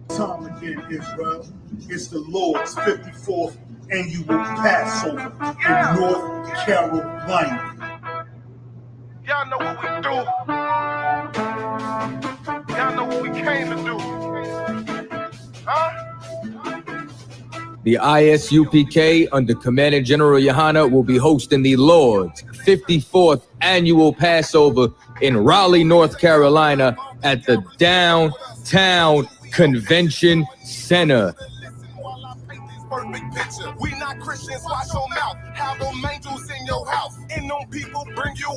Time again, Israel. It's the Lord's 54th annual Passover in North Carolina. Y'all know what we do. Y'all know what we came to do. Huh? The I.S.U.P.K under Commander General Yohana will be hosting the Lord's 54th annual Passover in Raleigh, North Carolina at the Downtown Convention Center.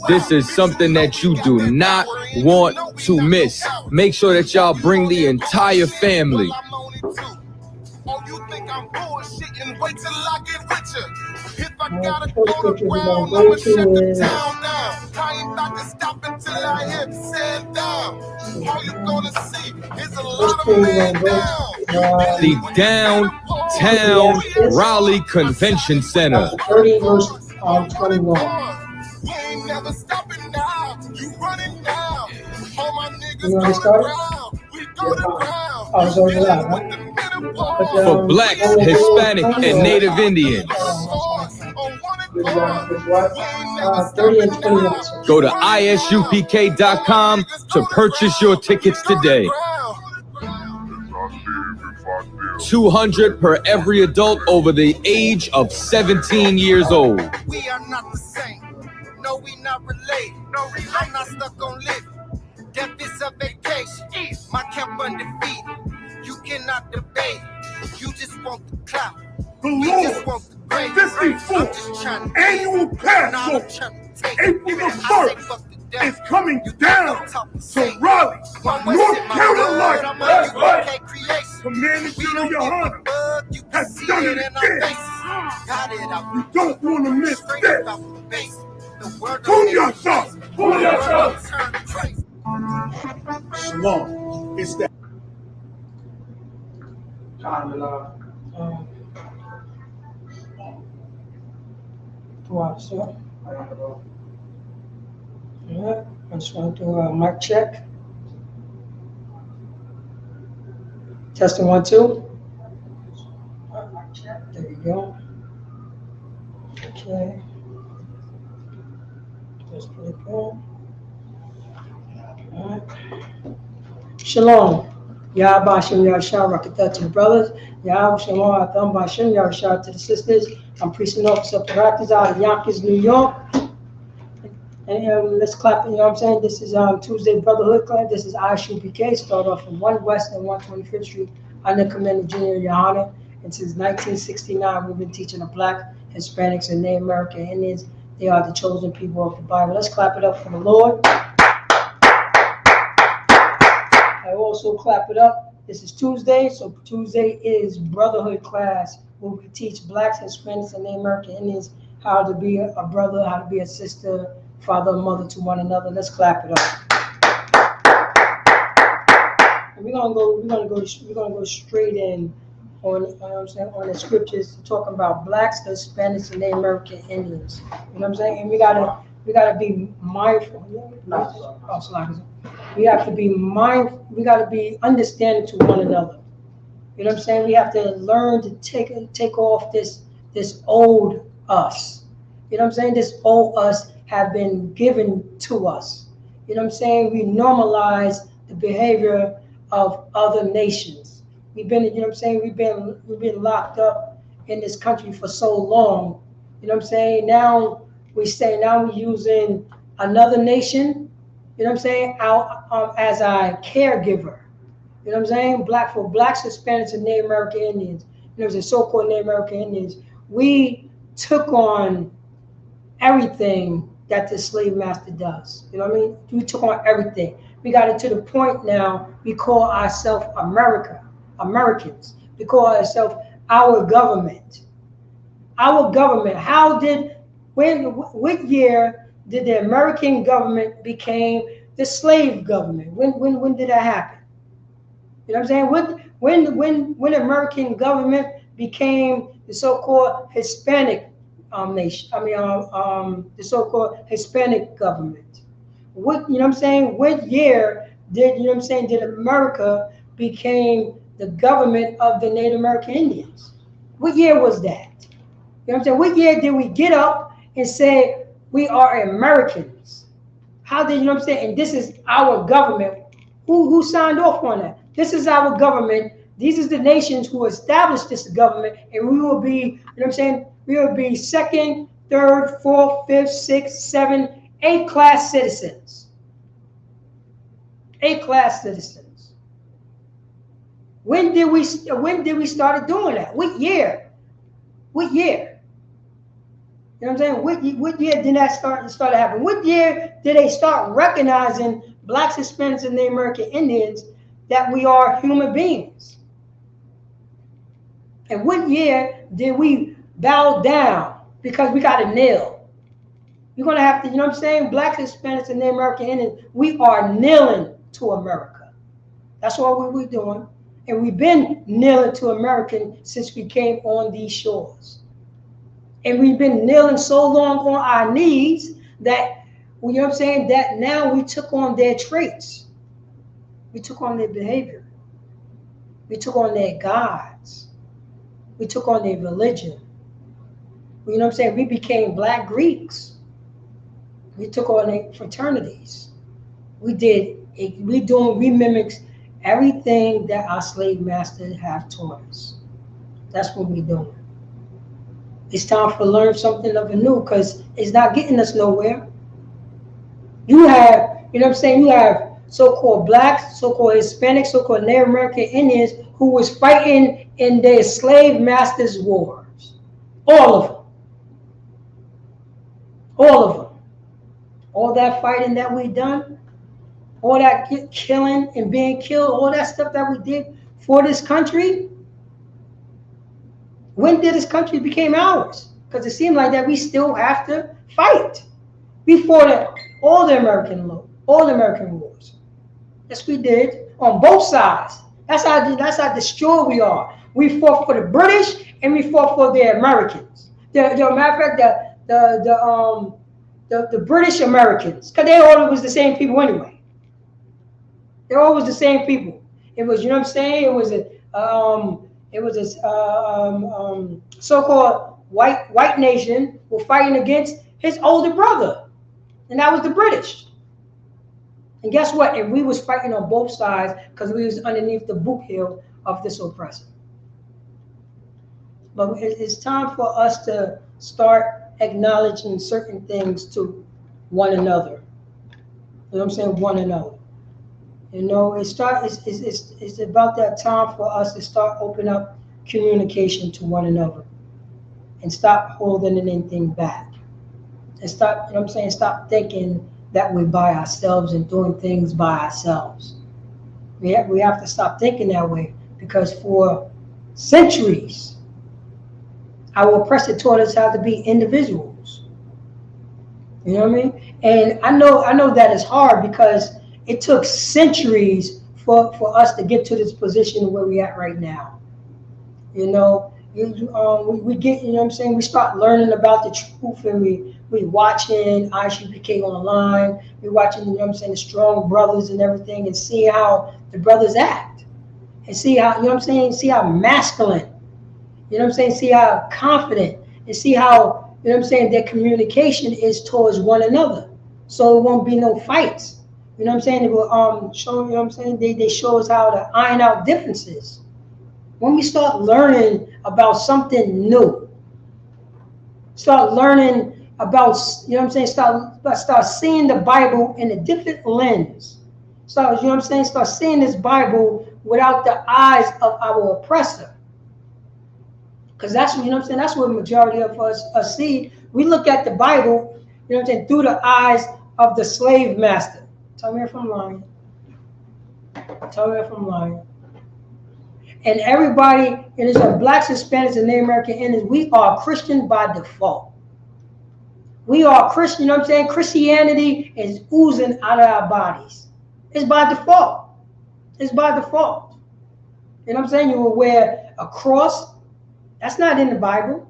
This is something that you do not want to miss. Make sure that y'all bring the entire family. Oh, you think I'm bullshitting? Wait till I get with you. If I gotta go to ground, I'ma shut the town down. I ain't about to stop until I hit sand down. All you gonna see is a lot of men down. The Downtown Raleigh Convention Center. 30 verse 21. We ain't never stopping now. You running now. All my niggas You want to go to start? ground. We go to ground. Oh, it's already loud, huh? For Blacks, Hispanic, and Native Indians. 30 and 21. Go to ISUPK.com to purchase your tickets today. $200 per every adult over the age of 17 years old. We are not the same. No, we not related. I'm not stuck on living. Death is a vacation. My camp undefeated. You cannot debate. You just want the clout. The Just want Lord's the praise. 54th annual Passover, April the 1st, is coming down to Raleigh, North Carolina. That's right. Commander General Yohana has done it again. You don't want to miss this. Pull yourself. Pull yourself. Shalom. It's that. So, yeah, I just want to do a mic check. Testing 1, 2. Mic check. There you go. Okay. Just put it go. All right. Shalom. Yah Bashim Yahshua Rakatah to the brothers. Yah Shalom Atham Bashim Yahshua to the sisters. I'm priest and officer of Parakas out of Yonkers, New York. And let's clap, you know what I'm saying? This is Tuesday Brotherhood class. This is I.S.U.P.K. Start off from 1 West and 125th Street under Commander General Yohana. And since 1969, we've been teaching the Black, Hispanics, and Native American Indians. They are the chosen people of the Bible. Let's clap it up for the Lord. I also clap it up. This is Tuesday, so Tuesday is Brotherhood class where we teach Blacks, Hispanics, and Native American Indians how to be a brother, how to be a sister, father and mother to one another. Let's clap it up. And we're gonna go straight in on on the scriptures talking about Blacks, Hispanics, and Native American Indians. You know what I'm saying? And we gotta be mindful. We have to be mindful. We got to be understanding to one another. You know what I'm saying? We have to learn to take off this old us. You know what I'm saying? This old us have been given to us. You know what I'm saying? We normalize the behavior of other nations. We've been, you know what I'm saying? We've been locked up in this country for so long. You know what I'm saying? Now we're using another nation. You know what I'm saying? As our caregiver. You know what I'm saying? For Blacks, Hispanics, and Native American Indians. You know, the so-called Native American Indians. We took on everything that the slave master does. You know what I mean? We took on everything. We got it to the point now we call ourselves Americans. We call ourselves our government. Our government. What year did the American government became the slave government? When did that happen? You know what I'm saying? When the American government became the so-called Hispanic nation. The so-called Hispanic government. What, you know what I'm saying? What year did, you know what I'm saying, did America became the government of the Native American Indians. What year was that? You know what I'm saying? What year did we get up and say we are Americans? How did, you know what I'm saying? And this is our government. Who signed off on that? This is our government. These are the nations who established this government, and we will be, you know what I'm saying? We will be second, third, fourth, fifth, sixth, seventh, eighth class citizens. Eighth class citizens. When did we start doing that? What year? What year? You know what I'm saying? What year did that start to happen? What year did they start recognizing Blacks, Hispanics, and Native American Indians that we are human beings? And what year did we bow down because we got a nail? You're going to have to, you know what I'm saying? Blacks, Hispanics, and Native American Indians, we are kneeling to America. That's what we're doing. And we've been kneeling to America since we came on these shores. And we've been kneeling so long on our knees that, you know what I'm saying, that now we took on their traits. We took on their behavior. We took on their gods. We took on their religion. You know what I'm saying? We became Black Greeks. We took on their fraternities. We mimicked everything that our slave masters have taught us. That's what we're doing. It's time to learn something of new because it's not getting us nowhere. You have, you know what I'm saying, you have so-called Blacks, so-called Hispanics, so-called Native American Indians who was fighting in their slave masters' wars. All of them. All of them. All that fighting that we done, all that killing and being killed, all that stuff that we did for this country. When did this country become ours? Because it seemed like that we still have to fight. We fought all the American wars. Yes, we did on both sides. That's how destroyed we are. We fought for the British and we fought for the Americans. Matter of fact, the British Americans, because they all was the same people anyway. They all was the same people. It was, you know what I'm saying? It was a so-called white nation were fighting against his older brother, and that was the British. And guess what? And we was fighting on both sides because we was underneath the boot heel of this oppressor. But it's time for us to start acknowledging certain things to one another. You know what I'm saying? One another. You know, it's about that time for us to start opening up communication to one another and stop holding anything back. And stop, you know what I'm saying? Stop thinking that we're by ourselves and doing things by ourselves. We have to stop thinking that way because for centuries, our oppressor taught us how to be individuals. You know what I mean? And I know that is hard because it took centuries for us to get to this position where we're at right now. You know, we get, you know what I'm saying, we start learning about the truth and we watching I.S.U.P.K online, we watching, you know what I'm saying, the strong brothers and everything and see how the brothers act and see how, you know what I'm saying, see how masculine, you know what I'm saying, see how confident and see how, you know what I'm saying, their communication is towards one another. So it won't be no fights. You know what I'm saying? It will show, you know what I'm saying, they show us how to iron out differences. When we start learning about something new, start learning about, you know what I'm saying, start seeing the Bible in a different lens. Start, you know what I'm saying, start seeing this Bible without the eyes of our oppressor. Because that's, you know what I'm saying, that's what the majority of us see. We look at the Bible, you know what I'm saying, through the eyes of the slave master. Tell me if I'm lying. Tell me if I'm lying. And everybody, and it's Blacks, Hispanics, and Native American Indians, we are Christian by default. We are Christian, you know what I'm saying? Christianity is oozing out of our bodies. It's by default. It's by default. You know what I'm saying? You will wear a cross. That's not in the Bible.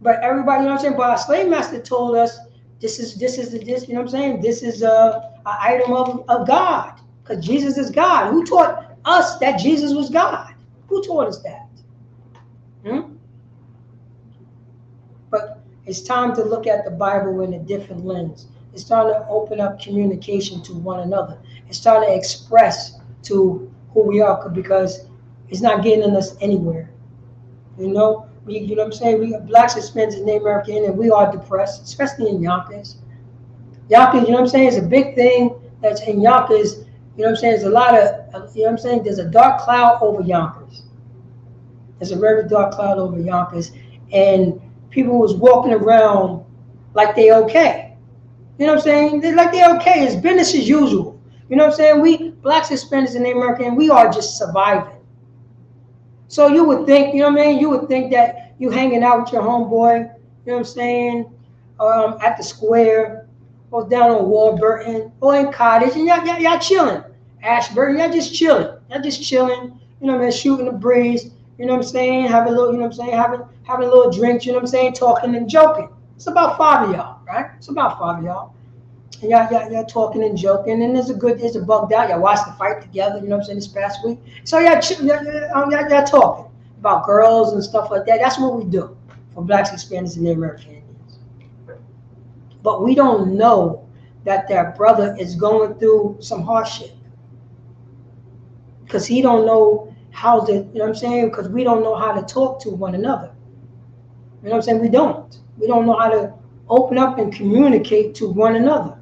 But everybody, you know what I'm saying? But our slave master told us this, you know what I'm saying? This is an item of God. Because Jesus is God. Who taught us that Jesus was God. Who taught us that? But it's time to look at the Bible in a different lens. It's time to open up communication to one another. It's time to express to who we are, because it's not getting us anywhere. You know what I'm saying? We blacks, Hispanics, and Native American, and we are depressed, especially in Yonkers. Yonkers, you know what I'm saying? It's a big thing that's in Yonkers. You know what I'm saying? There's a lot of, you know what I'm saying? There's a dark cloud over Yonkers. There's a very dark cloud over Yonkers. And people was walking around like they okay. You know what I'm saying? They're like they're okay. It's business as usual. You know what I'm saying? We, blacks, Hispanics, and Native American, we are just surviving. So you would think, you know what I mean? You would think that you hanging out with your homeboy, you know what I'm saying, at the square, or down on Warburton, or in Cottage, and y'all chilling. Ashburn, y'all just chilling. Y'all just chilling, you know what I mean, shooting the breeze, you know what I'm saying, having a little, you know what I'm saying, having a little drink, you know what I'm saying, talking and joking. It's about 5 of y'all, right? It's about 5 of y'all. And y'all talking and joking, and it's a bugged out. Y'all watched the fight together, you know what I'm saying, this past week. So y'all talking about girls and stuff like that. That's what we do for blacks, Hispanics, and Native American Indians. But we don't know that their brother is going through some hardship, because he don't know how to, you know what I'm saying, because we don't know how to talk to one another. You know what I'm saying? We don't know how to open up and communicate to one another.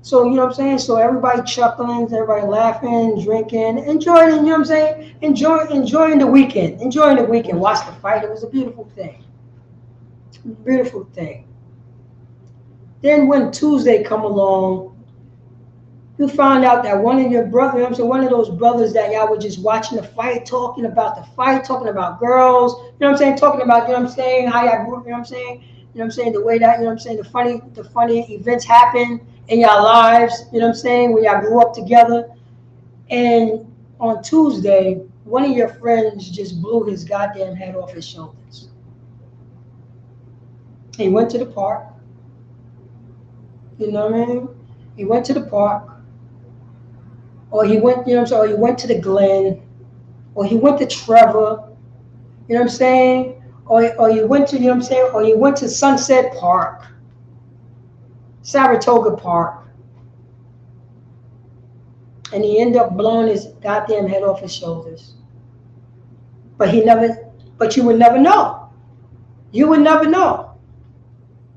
So, you know what I'm saying? So everybody chuckling, everybody laughing, drinking, enjoying, you know what I'm saying? Enjoying the weekend. Enjoying the weekend. Watch the fight. It was a beautiful thing. Beautiful thing. Then when Tuesday come along, you found out that one of your brothers, you know what I'm saying, one of those brothers that y'all were just watching the fight, talking about the fight, talking about girls, you know what I'm saying, talking about, you know what I'm saying, how y'all grew up, you know what I'm saying, the way that, you know what I'm saying, the funny events happen in your lives, you know what I'm saying, when y'all grew up together. And on Tuesday, one of your friends just blew his goddamn head off his shoulders. He went to the park, you know what I mean? He went to the park, or he went, you know what I'm saying, or he went to the Glen, or he went to Trevor, you know what I'm saying, or you went to, you know what I'm saying, or you went to Sunset Park, Saratoga Park, and he ended up blowing his goddamn head off his shoulders. But you would never know. You would never know.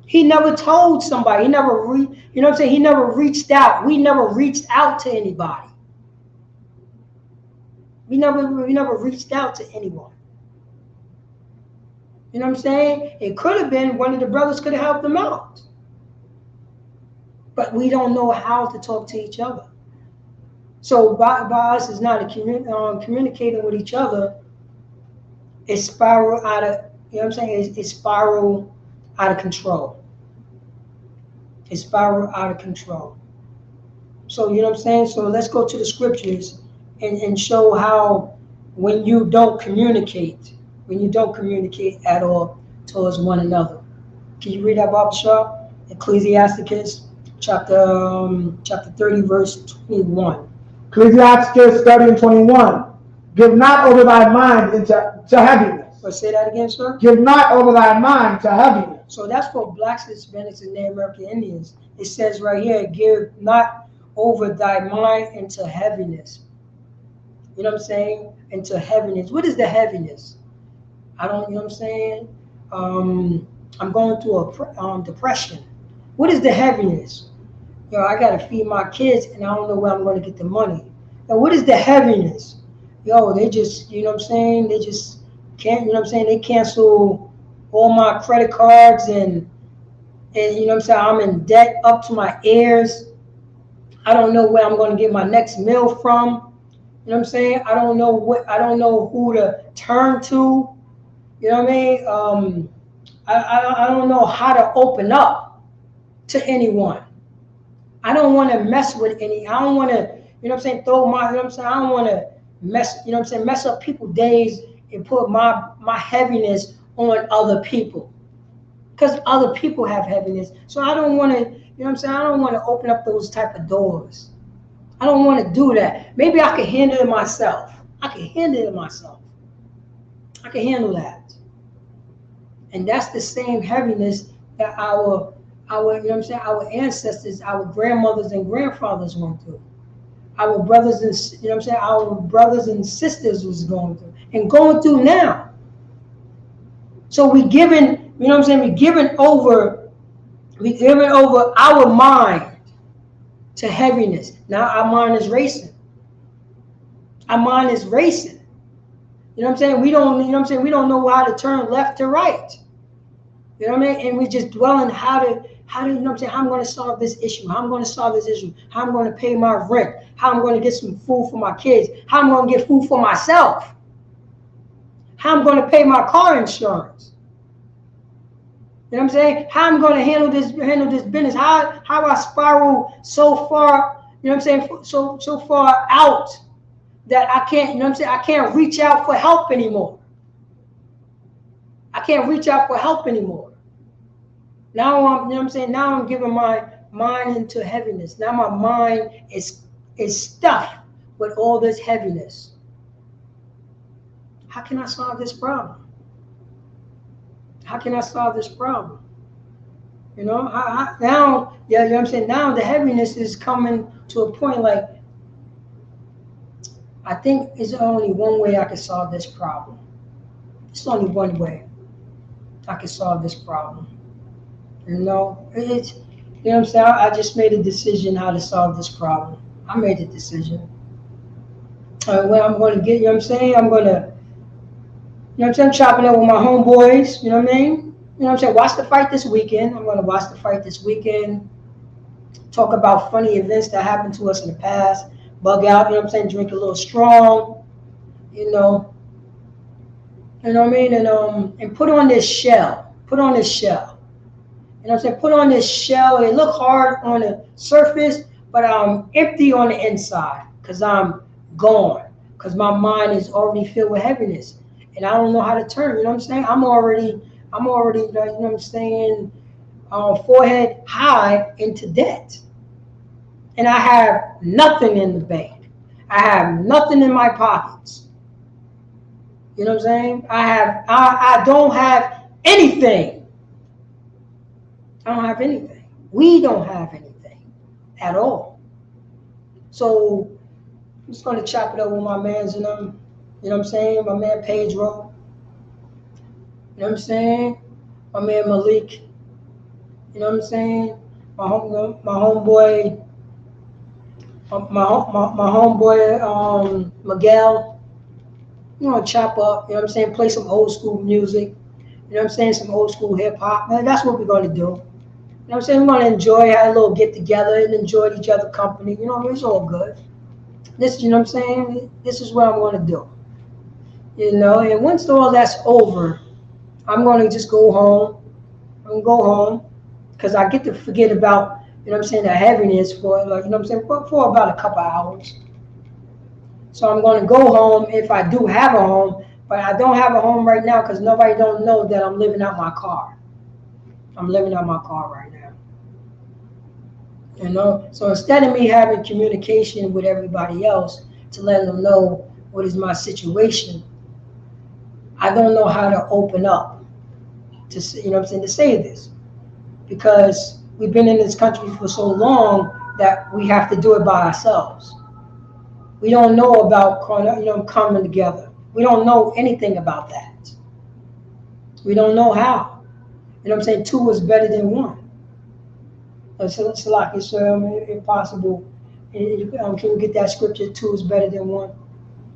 He never told somebody. He never, you know what I'm saying, he never reached out. We never reached out to anybody. We never reached out to anyone. You know what I'm saying? It could have been one of the brothers could have helped them out. But we don't know how to talk to each other. So by us is not communicating with each other. It spiral out of, you know what I'm saying? It spiral out of control. It spiral out of control. So, you know what I'm saying? So let's go to the scriptures and show how when you don't communicate at all towards one another. Can you read that, Baba Shaw? Ecclesiasticus chapter 30, verse 21. Ecclesiasticus 30 and 21. Give not over thy mind into heaviness. But say that again, sir. Give not over thy mind to heaviness. So that's for blacks, Hispanics, and Native American Indians. It says right here, give not over thy mind into heaviness. You know what I'm saying? Into heaviness. What is the heaviness? I don't, you know what I'm saying? I'm going through a depression. What is the heaviness? Yo, I got to feed my kids, and I don't know where I'm going to get the money. Now, what is the heaviness? Yo, they just, you know what I'm saying? They just can't, you know what I'm saying? They cancel all my credit cards, and you know what I'm saying? I'm in debt up to my ears. I don't know where I'm going to get my next meal from. You know what I'm saying? I don't know who to turn to. You know what I mean? I don't know how to open up to anyone. I don't want to mess with I don't want to, you know what I'm saying, throw my, you know what I'm saying, I don't want to mess, you know what I'm saying, mess up people's days and put my heaviness on other people. Because other people have heaviness. So I don't want to, you know what I'm saying, I don't want to open up those type of doors. I don't want to do that. Maybe I can handle it myself. I can handle it myself. I can handle that. And that's the same heaviness that our you know what I'm saying, our ancestors, our grandmothers and grandfathers went through. Our brothers and you know what I'm saying, our brothers and sisters was going through and going through now. So we giving, you know what I'm saying, we giving over our mind to heaviness. Now our mind is racing. Our mind is racing. You know what I'm saying? We don't, you know what I'm saying, we don't know how to turn left to right. You know what I mean? And we just dwell on how to, you know what I'm saying, how I'm going to solve this issue, how I'm going to solve this issue, how I'm going to pay my rent, how I'm going to get some food for my kids, how I'm going to get food for myself, how I'm going to pay my car insurance. You know what I'm saying? How I'm going to handle this business, how I spiral so far, you know what I'm saying, so far out that I can't, you know what I'm saying, I can't reach out for help anymore. I can't reach out for help anymore. Now I'm, you know what I'm saying, now I'm giving my mind into heaviness. Now my mind is stuffed with all this heaviness. How can I solve this problem? How can I solve this problem? You know, now, yeah, you know what I'm saying, now the heaviness is coming to a point like, I think it's only one way I can solve this problem. It's only one way I can solve this problem. You know, it's, you know what I'm saying, I just made a decision how to solve this problem. I made a decision. When I'm going to get, you know what I'm saying, I'm going to, you know what I'm saying, chopping up with my homeboys, you know what I mean? You know what I'm saying, watch the fight this weekend. I'm going to watch the fight this weekend. Talk about funny events that happened to us in the past. Bug out, you know what I'm saying, drink a little strong, you know what I mean, and put on this shell. Put on this shell. You know what I'm saying? Put on this shell. It look hard on the surface, but I'm empty on the inside because I'm gone. Because my mind is already filled with heaviness. And I don't know how to turn, you know what I'm saying? I'm already, you know what I'm saying, forehead high into debt. And I have nothing in the bank. I have nothing in my pockets. You know what I'm saying? I don't have anything. I don't have anything. We don't have anything at all. So I'm just going to chop it up with my mans and them. You know what I'm saying? My man Pedro. You know what I'm saying? My man Malik. You know what I'm saying? My homeboy. My homeboy Miguel. You know, chop up. You know what I'm saying? Play some old school music. You know what I'm saying? Some old school hip hop. That's what we're going to do. You know what I'm saying? We're going to enjoy, have a little get together and enjoy each other's company. You know, it's all good. This, you know what I'm saying? This is what I'm going to do. You know, and once all that's over, I'm going to just go home. I'm going to go home because I get to forget about, you know what I'm saying, the heaviness for, like, you know what I'm saying, for about a couple hours. So I'm going to go home if I do have a home, but I don't have a home right now because nobody don't know that I'm living out my car. I'm living out my car right now. You know, so instead of me having communication with everybody else to let them know what is my situation, I don't know how to open up to, you know what I'm saying, to say this, because we've been in this country for so long that we have to do it by ourselves. We don't know about, you know, coming together. We don't know anything about that. We don't know how. You know what I'm saying? 2 is better than 1. It's like it's impossible. Can you get that scripture? 2 is better than 1.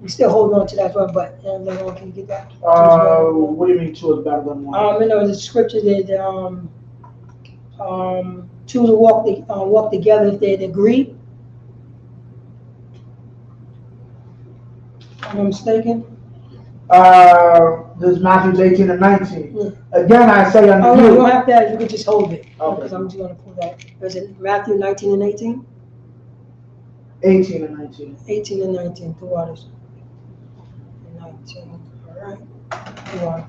We still hold on to that one, but later on, can you get that? What do you mean 2 is better than 1? You know, the scripture that 2 to walk together if they agree. Am I mistaken? This is Matthew 18 and 19. Yeah. Again, I say unto you. No, you don't have that. You can just hold it. Okay. Because I'm just going to pull that. Is it Matthew 19 and 18? 18 and 19. 18 and 19. 2 waters. 19. All right. 2 waters.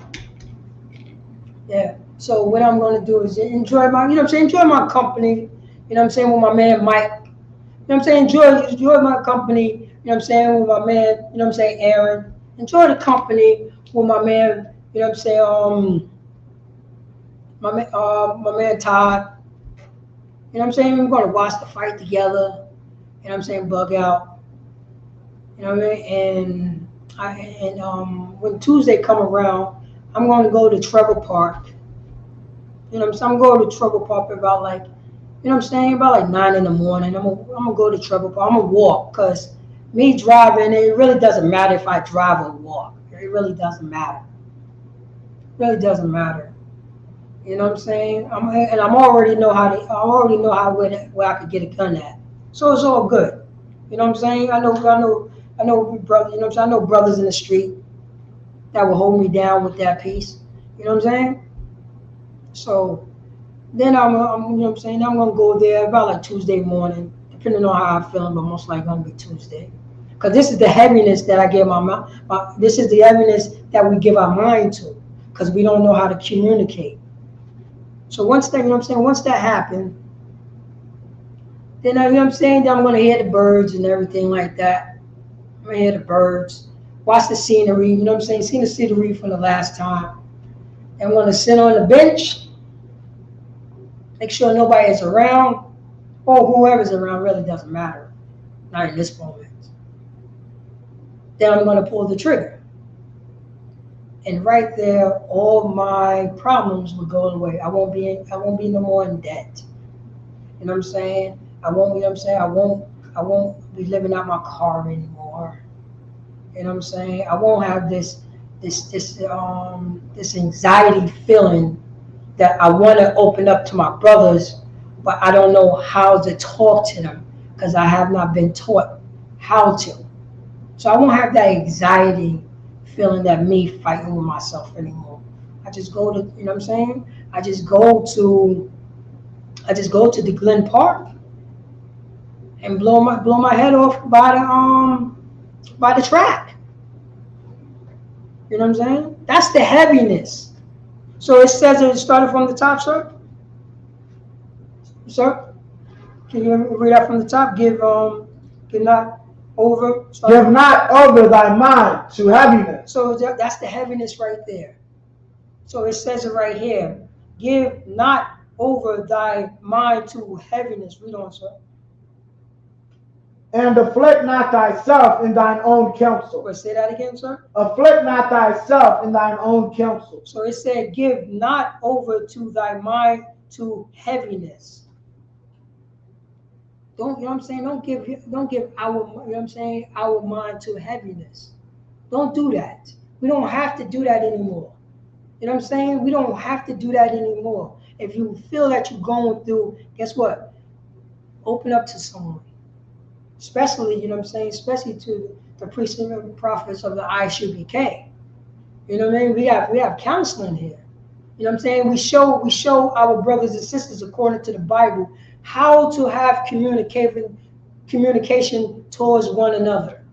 Yeah. So what I'm going to do is enjoy my, you know what I'm saying, enjoy my company. You know what I'm saying, with my man Mike. know what I'm saying? Enjoy my company, you know what I'm saying, with my man, you know what I'm saying, Aaron. Enjoy the company with my man, you know what I'm saying, my man Todd. You know what I'm saying? We're gonna watch the fight together. You know what I'm saying? Bug out. You know what I mean? When Tuesday come around, I'm gonna go to Trevor Park. You know what I'm saying? I'm going to Trevor Park about like, you know what I'm saying, about like 9 in the morning. I'm gonna go to Trevor Park. I'm gonna walk because me driving, it really doesn't matter if I drive or walk. It really doesn't matter. It really doesn't matter. You know what I'm saying? I'm already know how to. I already know how where I could get a gun at. So it's all good. You know what I'm saying? I know, brother. You know what I'm saying? I know brothers in the street that will hold me down with that piece. You know what I'm saying? So then you know what I'm saying? I'm gonna go there about like Tuesday morning, depending on how I'm feeling, but most likely gonna be Tuesday. Cause this is the heaviness that I give this is the heaviness that we give our mind to, cause we don't know how to communicate. So once that, you know what I'm saying, once that happened, then you know what I'm saying, then I'm gonna hear the birds and everything like that. I'm gonna hear the birds, watch the scenery, you know what I'm saying, see the scenery from the last time. And I'm gonna sit on the bench, make sure nobody is around, or whoever's around really doesn't matter. Not in this moment. Then I'm gonna pull the trigger. And right there, all my problems will go away. I won't be no more in debt. You know what I'm saying? I won't, you know what I'm saying? I won't be living out my car anymore. You know what I'm saying? I won't have this anxiety feeling that I want to open up to my brothers, but I don't know how to talk to them because I have not been taught how to. So I won't have that anxiety feeling that me fighting with myself anymore. I just go to, you know what I'm saying? I just go to the Glen Park and blow my head off by the track. You know what I'm saying? That's the heaviness. So it says it started from the top, sir. Sir, can you read that from the top? Give not over. Give not over thy mind to heaviness. So that's the heaviness right there. So it says it right here. Give not over thy mind to heaviness. Read on, sir. And afflict not thyself in thine own counsel. Wait, say that again, sir. Afflict not thyself in thine own counsel. So it said, give not over to thy mind to heaviness. Don't, you know what I'm saying? Don't give our, you know what I'm saying, our mind to heaviness. Don't do that. We don't have to do that anymore. You know what I'm saying? We don't have to do that anymore. If you feel that you're going through, guess what? Open up to someone. Especially, you know what I'm saying, especially to the priests and prophets of the I.S.U.P.K. You know what I mean? We have counseling here. You know what I'm saying? We show our brothers and sisters, according to the Bible, how to have communication towards one another.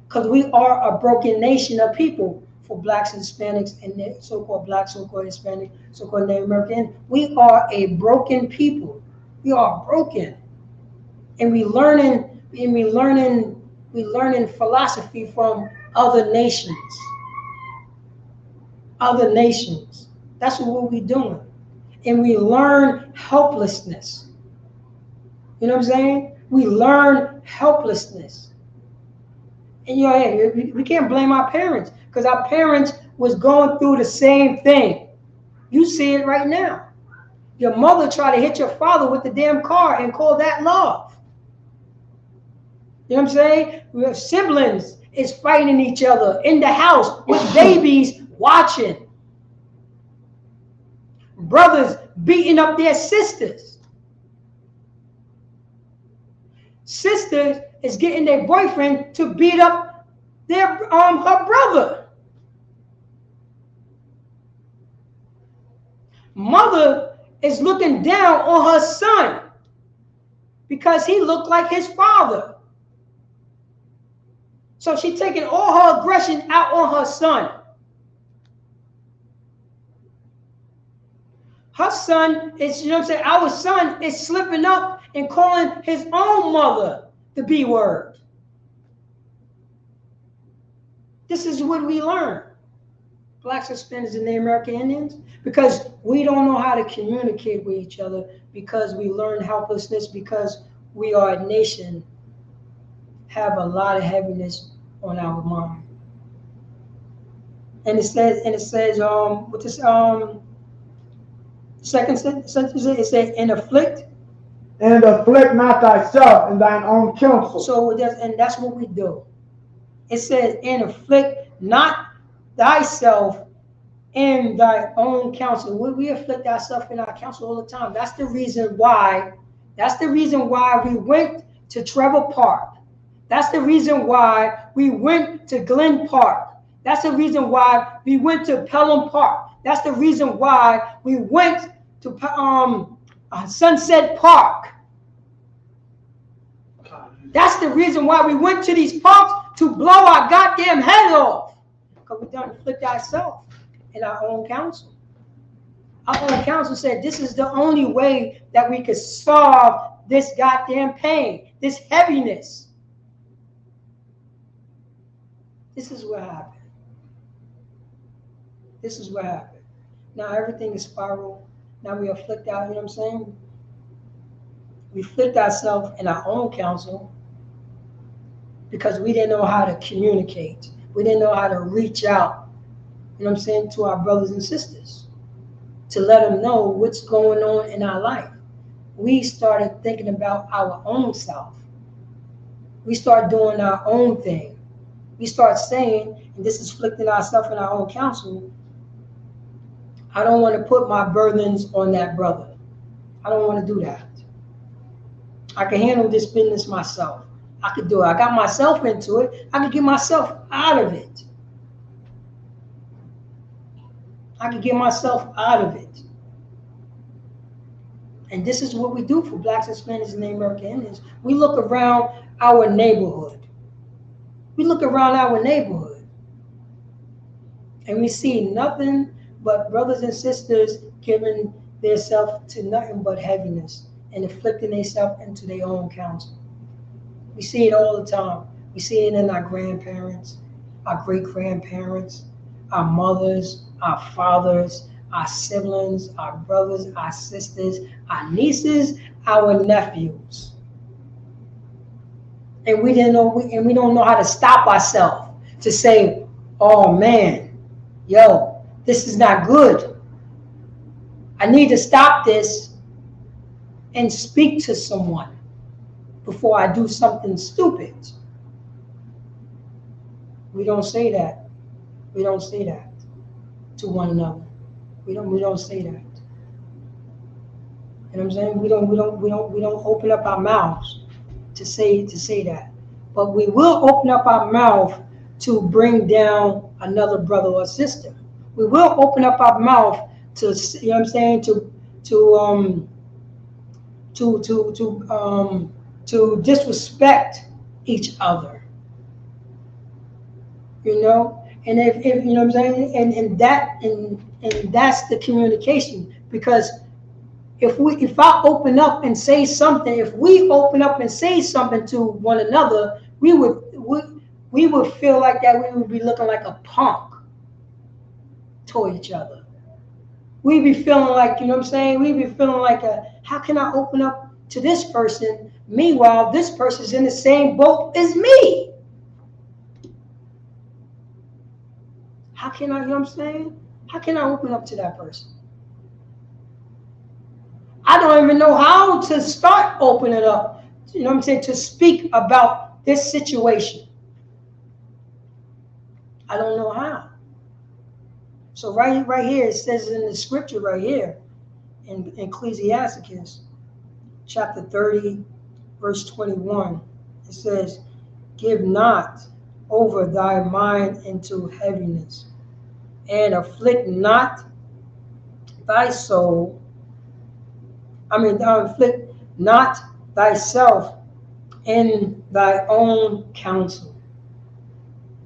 Because we are a broken nation of people, for blacks and Hispanics and so-called black, so-called Hispanic, so-called Native American. We are a broken people. We are broken. And we learning philosophy from other nations. Other nations. That's what we're doing. And we learn helplessness. You know what I'm saying? We learn helplessness. And we can't blame our parents, because our parents was going through the same thing. You see it right now. Your mother tried to hit your father with the damn car and call that love. You know what I'm saying? We have siblings is fighting each other in the house with babies watching. Brothers beating up their sisters. Sisters is getting their boyfriend to beat up her brother. Mother is looking down on her son because he looked like his father. So she's taking all her aggression out on her son. Her son is, you know what I'm saying, our son is slipping up and calling his own mother the B word. This is what we learn, Blacks, Hispanics, and Native American Indians, because we don't know how to communicate with each other, because we learn helplessness, because we are a nation, have a lot of heaviness on our mind. And it says, with this second sentence, it says, and afflict not thyself in thine own counsel. So that's what we do. It says, and afflict not thyself in thy own counsel. We afflict ourselves in our counsel all the time. That's the reason why we went to Trevor Park. That's the reason why we went to Glen Park. That's the reason why we went to Pelham Park. That's the reason why we went to Sunset Park. That's the reason why we went to these parks, to blow our goddamn head off. Because we done afflict ourselves in our own counsel. Our own counsel said this is the only way that we could solve this goddamn pain, this heaviness. This is what happened. This is what happened. Now everything is spiral. Now we afflict our, you know what I'm saying? We afflict ourselves in our own counsel because we didn't know how to communicate. We didn't know how to reach out, you know what I'm saying, to our brothers and sisters to let them know what's going on in our life. We started thinking about our own self. We start doing our own thing. We start saying, and this is afflicting ourselves in our own counsel, I don't want to put my burdens on that brother. I don't want to do that. I can handle this business myself. I could do it. I got myself into it. I could get myself out of it. I could get myself out of it. And this is what we do for Blacks, Hispanics, and Native American Indians. We look around our neighborhood. We look around our neighborhood. And we see nothing but brothers and sisters giving themselves to nothing but heaviness and afflicting themselves into their own counsel. We see it all the time. We see it in our grandparents, our great-grandparents, our mothers, our fathers, our siblings, our brothers, our sisters, our nieces, our nephews. And we don't know how to stop ourselves to say, oh man, yo, this is not good. I need to stop this and speak to someone before I do something stupid. We don't say that. We don't say that to one another. We don't say that. You know what I'm saying? We don't open up our mouths to say that. But we will open up our mouth to bring down another brother or sister. We will open up our mouth to, you know what I'm saying, to disrespect each other. You know? And if you know what I'm saying, and that's the communication. Because if I open up and say something, if we open up and say something to one another, we would feel like that we would be looking like a punk toward each other. We'd be feeling like, you know what I'm saying, we'd be feeling like, how can I open up to this person? Meanwhile, this person's in the same boat as me. How can I, you know what I'm saying? How can I open up to that person? I don't even know how to start opening up, you know what I'm saying, to speak about this situation. I don't know how. So right here, it says in the scripture right here, in Ecclesiastes, chapter 30, verse 21, it says, give not over thy mind into heaviness, and afflict not thy soul. Afflict not thyself in thy own counsel.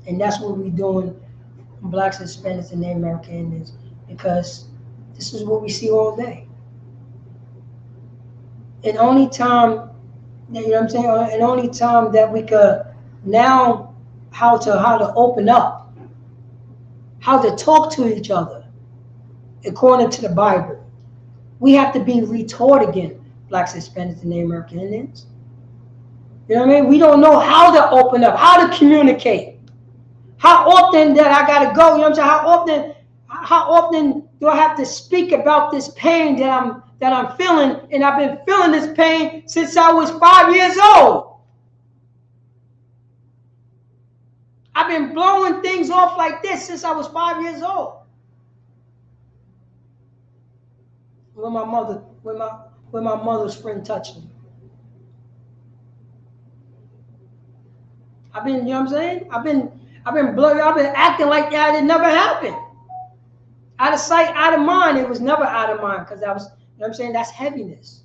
And that's what we're doing, Blacks, Hispanics, and Native American Indians, because this is what we see all day. And only time You know what I'm saying? And only time that we could now how to open up, how to talk to each other according to the Bible. We have to be retaught again, Blacks, Hispanics, and Native American Indians. You know what I mean? We don't know how to open up, how to communicate. How often that I gotta go, you know what I'm saying? How often do I have to speak about this pain that I'm feeling? And I've been feeling this pain since I was 5 years old. I've been blowing things off like this since I was 5 years old. When my mother's friend touched me. I've been, you know what I'm saying? I've been blurry. I've been acting like that. It never happened. Out of sight, out of mind. It was never out of mind because I was, you know what I'm saying? That's heaviness.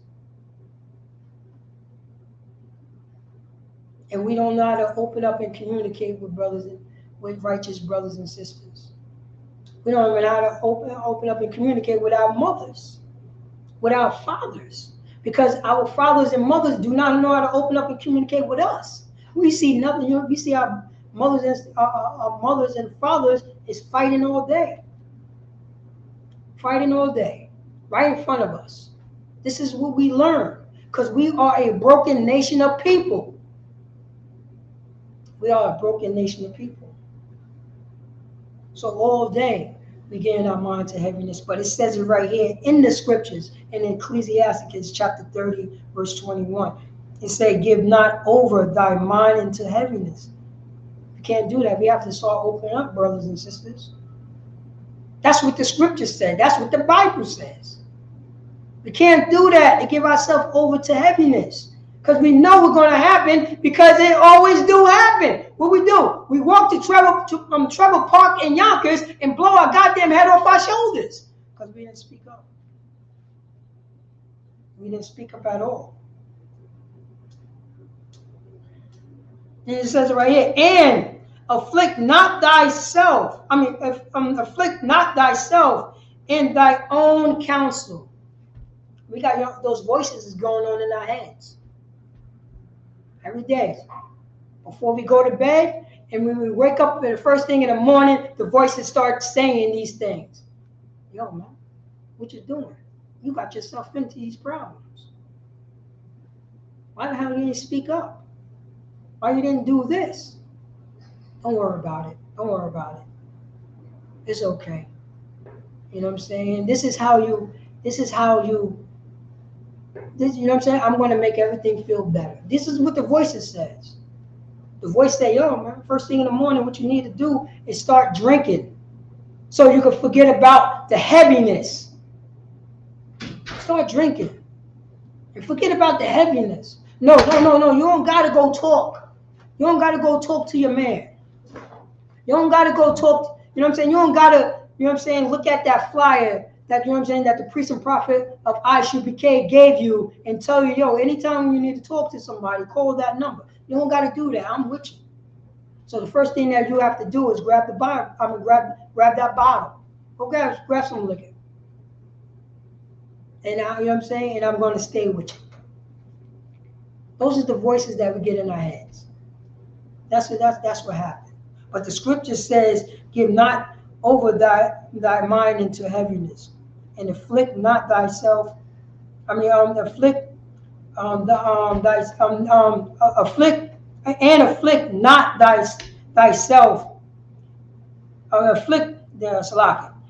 And we don't know how to open up and communicate with with righteous brothers and sisters. We don't even know how to open up and communicate with our mothers, with our fathers, because our fathers and mothers do not know how to open up and communicate with us. We see nothing. You know, we see our mothers and fathers is fighting all day, right in front of us. This is what we learn because we are a broken nation of people. We are a broken nation of people. So all day we get in our mind to heaviness, but it says it right here in the scriptures in Ecclesiastes chapter 30, verse 21. It says, give not over thy mind into heaviness. We can't do that. We have to start opening up, brothers and sisters. That's what the scriptures say. That's what the Bible says. We can't do that to give ourselves over to heaviness because we know what's going to happen because it always do happen. What we do? We walk to Trevor Park in Yonkers and blow our goddamn head off our shoulders because we didn't speak up. We didn't speak up at all. And it says right here, and afflict not thyself. Afflict not thyself in thy own counsel. We got those voices is going on in our heads every day. Before we go to bed, and when we wake up the first thing in the morning, the voices start saying these things. Yo, man, what you doing? You got yourself into these problems. Why the hell you didn't speak up? Why you didn't do this? Don't worry about it. Don't worry about it. It's okay. You know what I'm saying? This is how you, you know what I'm saying? I'm going to make everything feel better. This is what the voices says. The voice say, yo, man, first thing in the morning, what you need to do is start drinking so you can forget about the heaviness. Start drinking and forget about the heaviness. No. You don't got to go talk. You don't got to go talk to your man. You don't got to go talk, you know what I'm saying? You don't got to, you know what I'm saying, look at that flyer that, you know what I'm saying, that the priest and prophet of I.S.U.P.K gave you and tell you, yo, anytime you need to talk to somebody, call that number. You don't got to do that. I'm with you. So the first thing that you have to do is grab the bottle. Grab that bottle. Go grab some liquor. And you know what I'm saying? And I'm going to stay with you. Those are the voices that we get in our heads. That's what happened. But the scripture says, give not over thy mind into heaviness, and afflict not thyself. Afflict not thyself.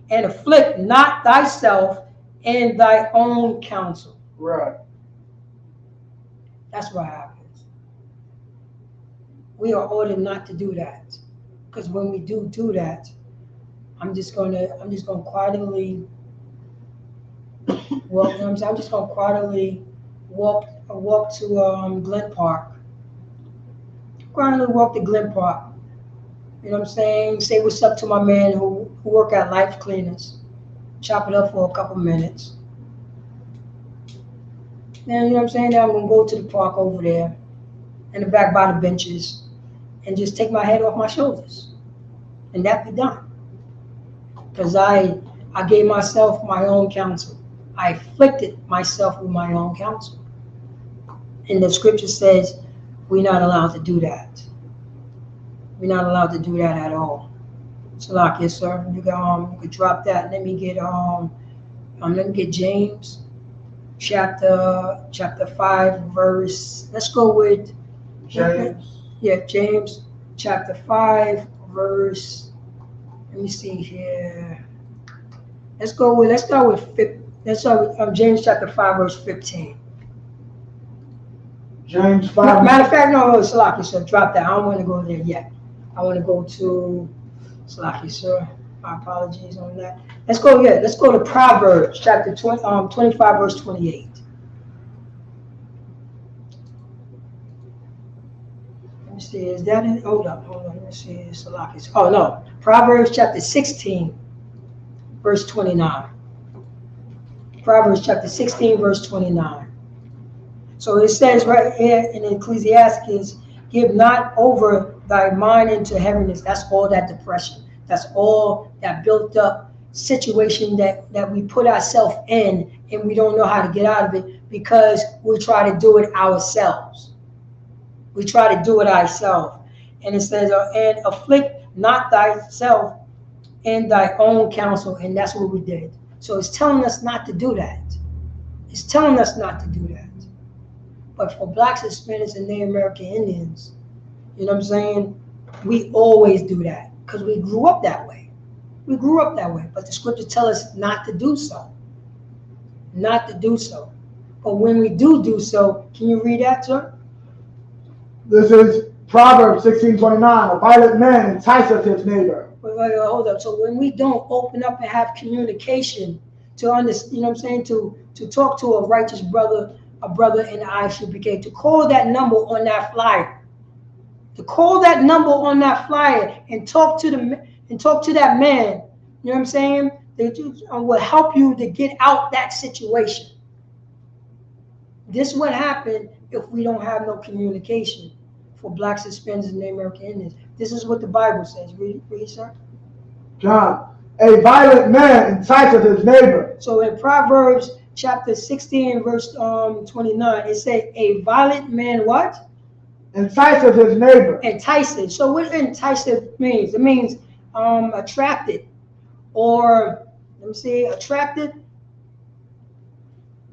And afflict not thyself in thy own counsel. Right. That's what happens. We are ordered not to do that, because when we do that, I'm just gonna quietly walk. You know what I'm saying? I'm just gonna quietly walk to Glen Park. Quietly walk to Glen Park. You know what I'm saying? Say what's up to my man who work at Life Cleaners. Chop it up for a couple minutes. Then you know what I'm saying? Then I'm gonna go to the park over there, in the back by the benches, and just take my head off my shoulders, and that be done. Because I gave myself my own counsel. I afflicted myself with my own counsel, And the scripture says we're not allowed to do that. We're not allowed to do that at all. So like, yes, sir. You could drop that. Let me get James chapter 5 verse. Let's go with James. Yeah, James chapter 5 verse. Let me see here. Let's start with James chapter 5 verse 15. James 5. Matter of fact, no, Salaki, sir, drop that. I don't want to go there yet. I want to go to Salaki, sir. My apologies on that. Let's go to Proverbs chapter 25 verse 28. Let me see, is that it? Hold up. Let me see, Salaki. Oh no, Proverbs chapter 16 verse 29. Proverbs chapter 16 verse 29. So it says right here in Ecclesiastes, give not over thy mind into heaviness. That's all that depression. That's all that built up situation that we put ourselves in, and we don't know how to get out of it because we try to do it ourselves. We try to do it ourselves. And it says, and afflict not thyself in thy own counsel. And that's what we did. So it's telling us not to do that. It's telling us not to do that. But for blacks, Hispanics, and Native American Indians, you know what I'm saying? We always do that because we grew up that way. We grew up that way. But the scriptures tell us not to do so. Not to do so. But when we do so, can you read that, sir? This is Proverbs 16:29. A violent man enticeth his neighbor. Wait, hold up. So when we don't open up and have communication to understand, you know what I'm saying, to talk to a righteous brother, a brother in the I.S.U.P.K, to call that number on that flyer, and talk to that man, you know what I'm saying, that will help you to get out that situation. This is what happened if we don't have no communication for blacks, Hispanics, and Native American Indians. This is what the Bible says. Read, sir. John, a violent man enticeth his neighbor. So in Proverbs chapter 16, verse 29, it says, a violent man what? Enticeth his neighbor. Enticeth. So what enticeth means? It means attracted, or let me see, attracted.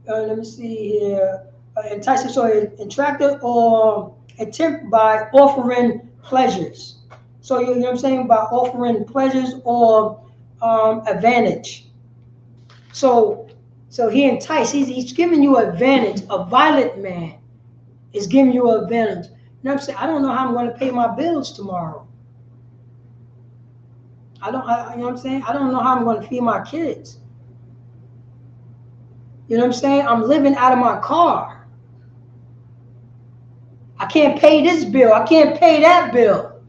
Let me see here. Enticed, so attracted or attempt by offering pleasures. So you know what I'm saying, by offering pleasures or advantage. So he enticed. He's giving you advantage. A violent man is giving you advantage. You know what I'm saying? I don't know how I'm going to pay my bills tomorrow. You know what I'm saying? I don't know how I'm going to feed my kids. You know what I'm saying? I'm living out of my car. I can't pay this bill. I can't pay that bill.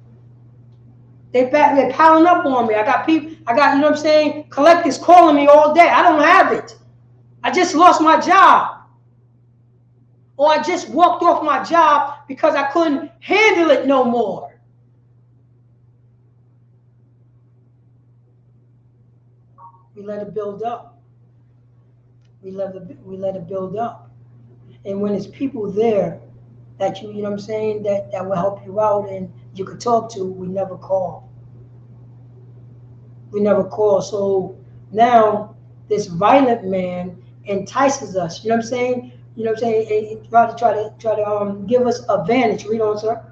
They're piling up on me. I got, you know what I'm saying, collectors calling me all day. I don't have it. I just lost my job. Or I just walked off my job because I couldn't handle it no more. We let it build up. We let it build up. And when it's people there that you know what I'm saying, that will help you out and you could talk to, we never call. We never call. So now this violent man entices us. You know what I'm saying? You know what I'm saying? And try to give us advantage. Read on, sir.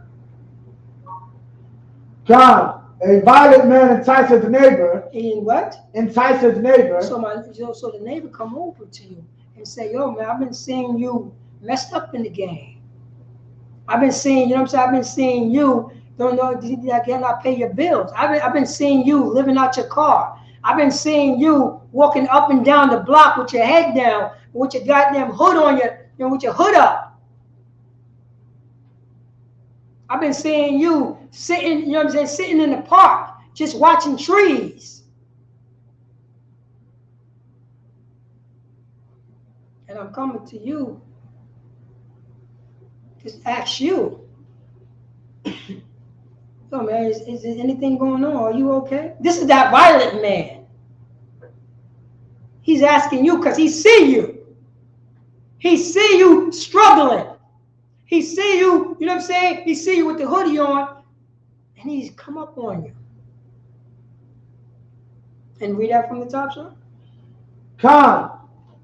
John, a violent man enticeth neighbor. In what? Enticeth neighbor. So the neighbor come over to you and say, yo, man, I've been seeing you messed up in the game. I've been seeing, you know what I'm saying? I've been seeing you, don't know, I cannot pay your bills. I've been seeing you living out your car. I've been seeing you walking up and down the block with your head down, with your goddamn hood on you know, with your hood up. I've been seeing you sitting, you know what I'm saying, sitting in the park, just watching trees. And I'm coming to you, just ask you, yo, man, is there anything going on? Are you okay? This is that violent man. He's asking you because he see you. He see you struggling. He see you, you know what I'm saying? He see you with the hoodie on, and he's come up on you. And read that from the top, sir. Come,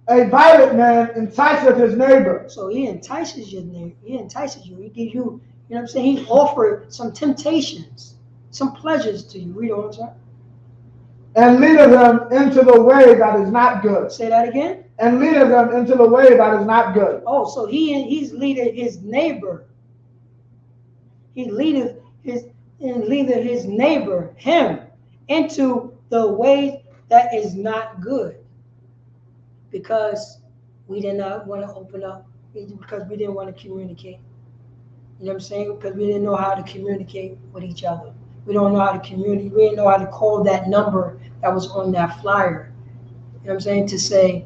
a violent man enticeth his neighbor. So he entices your neighbor. He entices you. He gives you, you know what I'm saying? He offered some temptations, some pleasures to you. Read on, sir. And leadeth them into the way that is not good. Say that again. And leadeth them into the way that is not good. Oh, so he's leading his neighbor. He leadeth his neighbor, him, into the way that is not good. Because we did not want to open up, because we didn't want to communicate. You know what I'm saying? Because we didn't know how to communicate with each other. We don't know how to communicate. We didn't know how to call that number that was on that flyer. You know what I'm saying? To say,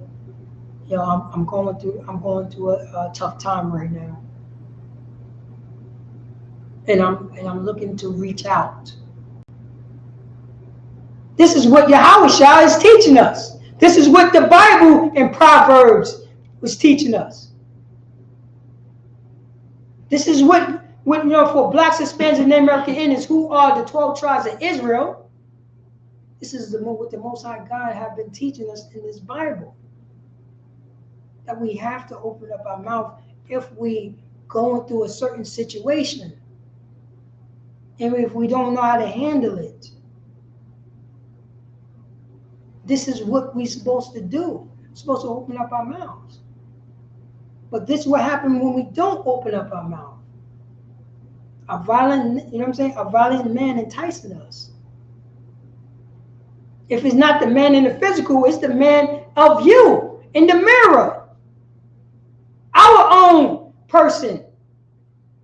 you know, I'm going through a tough time right now, and I'm looking to reach out. This is what Yahushua is teaching us. This is what the Bible in Proverbs was teaching us. This is what you know, for blacks, Hispanics, and Native American Indians, who are the 12 tribes of Israel. This is what the Most High God have been teaching us in this Bible. That we have to open up our mouth if we going through a certain situation. And if we don't know how to handle it. This is what we're supposed to do. We're supposed to open up our mouths. But this is what happens when we don't open up our mouth. A violent, you know what I'm saying? A violent man enticing us. If it's not the man in the physical, it's the man of you in the mirror. Our own person.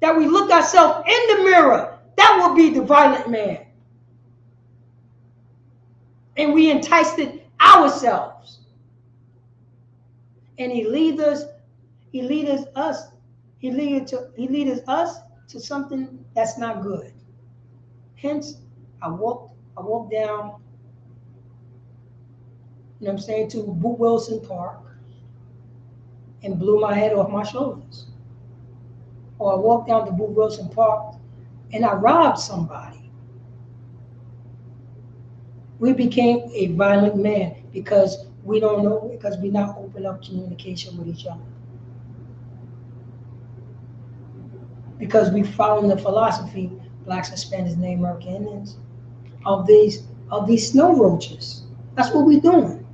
That we look ourselves in the mirror. That will be the violent man. And we enticed it ourselves. And he leads us to something that's not good. Hence, I walked down, you know what I'm saying, to Boot Wilson Park and blew my head off my shoulders. Or I walked down to Boot Wilson Park and I robbed somebody. We became a violent man because we don't know, because we not open up communication with each other. Because we found the philosophy, blacks, Hispanics, Native American Indians, of these snow roaches. That's what we're doing.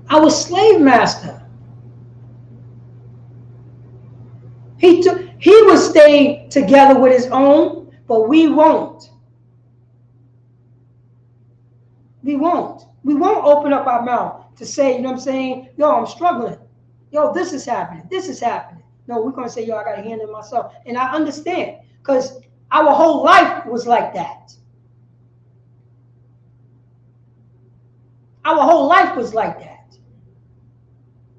Our slave master. He will stay together with his own, but we won't. We won't. We won't open up our mouth to say, you know what I'm saying, yo, I'm struggling. Yo, this is happening. This is happening. No, we're going to say, yo, I got to handle it myself. And I understand, because our whole life was like that. Our whole life was like that.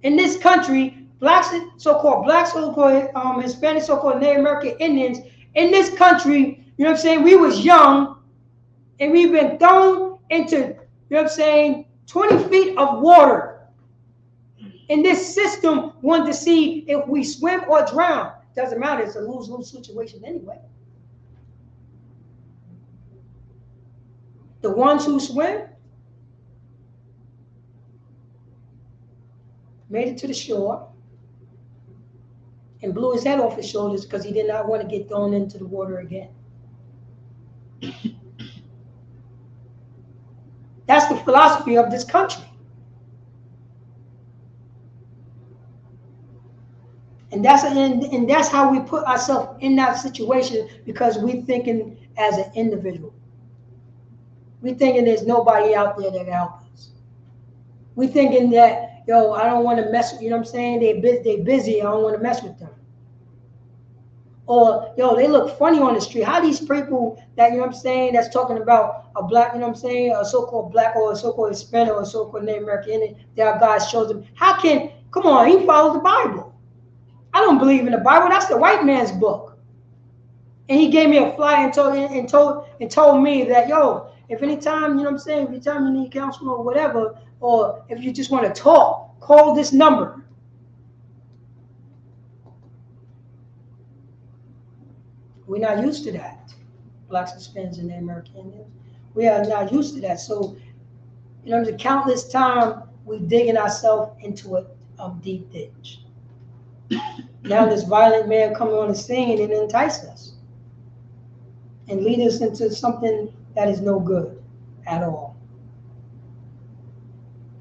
In this country, blacks, so-called Hispanic, so-called Native American Indians, in this country, you know what I'm saying, we was young, and we've been thrown into, you know what I'm saying, 20 feet of water. And this system wanted to see if we swim or drown. Doesn't matter, it's a lose-lose situation anyway. The ones who swim made it to the shore and blew his head off his shoulders because he did not want to get thrown into the water again. That's the philosophy of this country. And that's how we put ourselves in that situation, because we thinking as an individual. We thinking there's nobody out there that can help us. We thinking that, yo, I don't want to mess with, you know what I'm saying? They busy, I don't want to mess with them. Or, yo, they look funny on the street. How these people that, you know what I'm saying, that's talking about a black, you know what I'm saying, a so-called black or a so-called Hispanic or a so-called Native American Indian, that God shows them. How can, come on, he follows the Bible. I don't believe in the Bible. That's the white man's book. And he gave me a flyer and told me that, yo, if anytime, you know what I'm saying, if anytime you need counsel or whatever, or if you just want to talk, call this number. We're not used to that. Blacks, Hispanics, and the American Indians. We are not used to that. So, you know, the countless time we digging ourselves into a deep ditch. Now this violent man coming on the scene and entice us and lead us into something that is no good at all.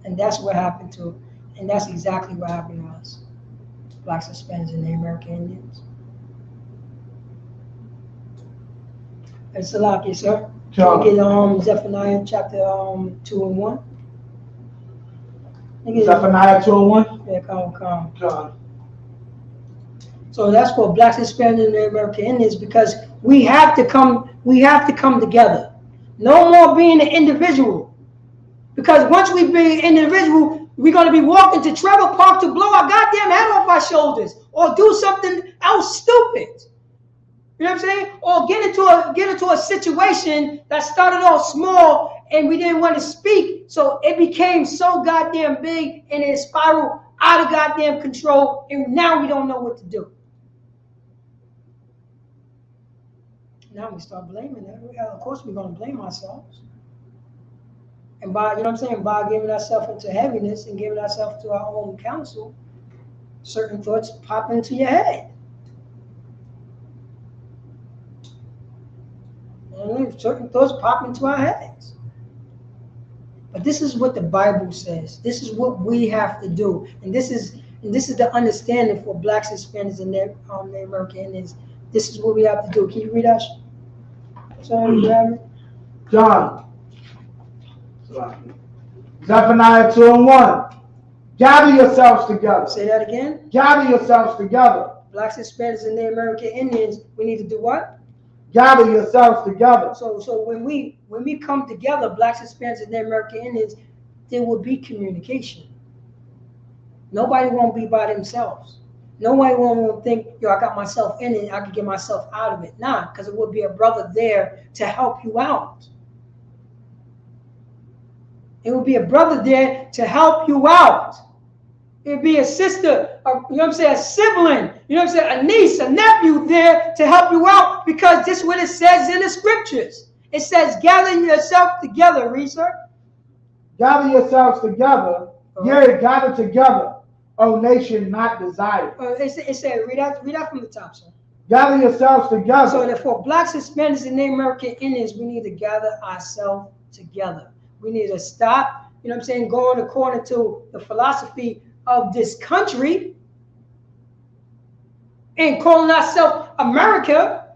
And that's what happened to, and that's exactly what happened to us, Blacks, Hispanics, and the American Indians. And Salaki, sir. Can we get Zephaniah chapter 2 and 1? Zephaniah 2 and 1? Yeah, come. John. So that's what Blacks, Hispanics, and the American Indians, because we have to come together. No more being an individual. Because once we be an individual, we're going to be walking to Trevor Park to blow our goddamn head off our shoulders or do something else stupid. You know what I'm saying? Or get into a situation that started off small and we didn't want to speak, so it became so goddamn big and it spiraled out of goddamn control, and now we don't know what to do. Now we start blaming it. Of course we're going to blame ourselves. And by, you know what I'm saying, by giving ourselves into heaviness and giving ourselves to our own counsel, certain thoughts pop into your head. Certain thoughts pop into our heads. But this is what the Bible says. This is what we have to do. And this is the understanding for Blacks, Hispanics, and the American Indians. This is what we have to do. Can you read us? Sorry, you have it? John. Zephaniah 2 and 1. Gather yourselves together. Say that again. Gather yourselves together. Blacks, Hispanics, and the American Indians, we need to do what? Gather yourselves together. So when we come together, Blacks, Hispanics, and the American Indians, there will be communication. Nobody won't be by themselves. Nobody won't think, yo, I got myself in it, I can get myself out of it. Nah, because it will be a brother there to help you out. It will be a brother there to help you out. It'd be a sister, you know what I'm saying, a sibling, you know what I'm saying, a niece, a nephew there to help you out, because this is what it says in the scriptures. It says, gather yourself together, Reeser. Gather yourselves together. Yea, gather together, O nation not desired. It said, read out from the top, sir. Gather yourselves together. So therefore, Blacks, Hispanics, and the American Indians, we need to gather ourselves together. We need to stop, you know what I'm saying, going according to the philosophy of this country and calling ourselves America,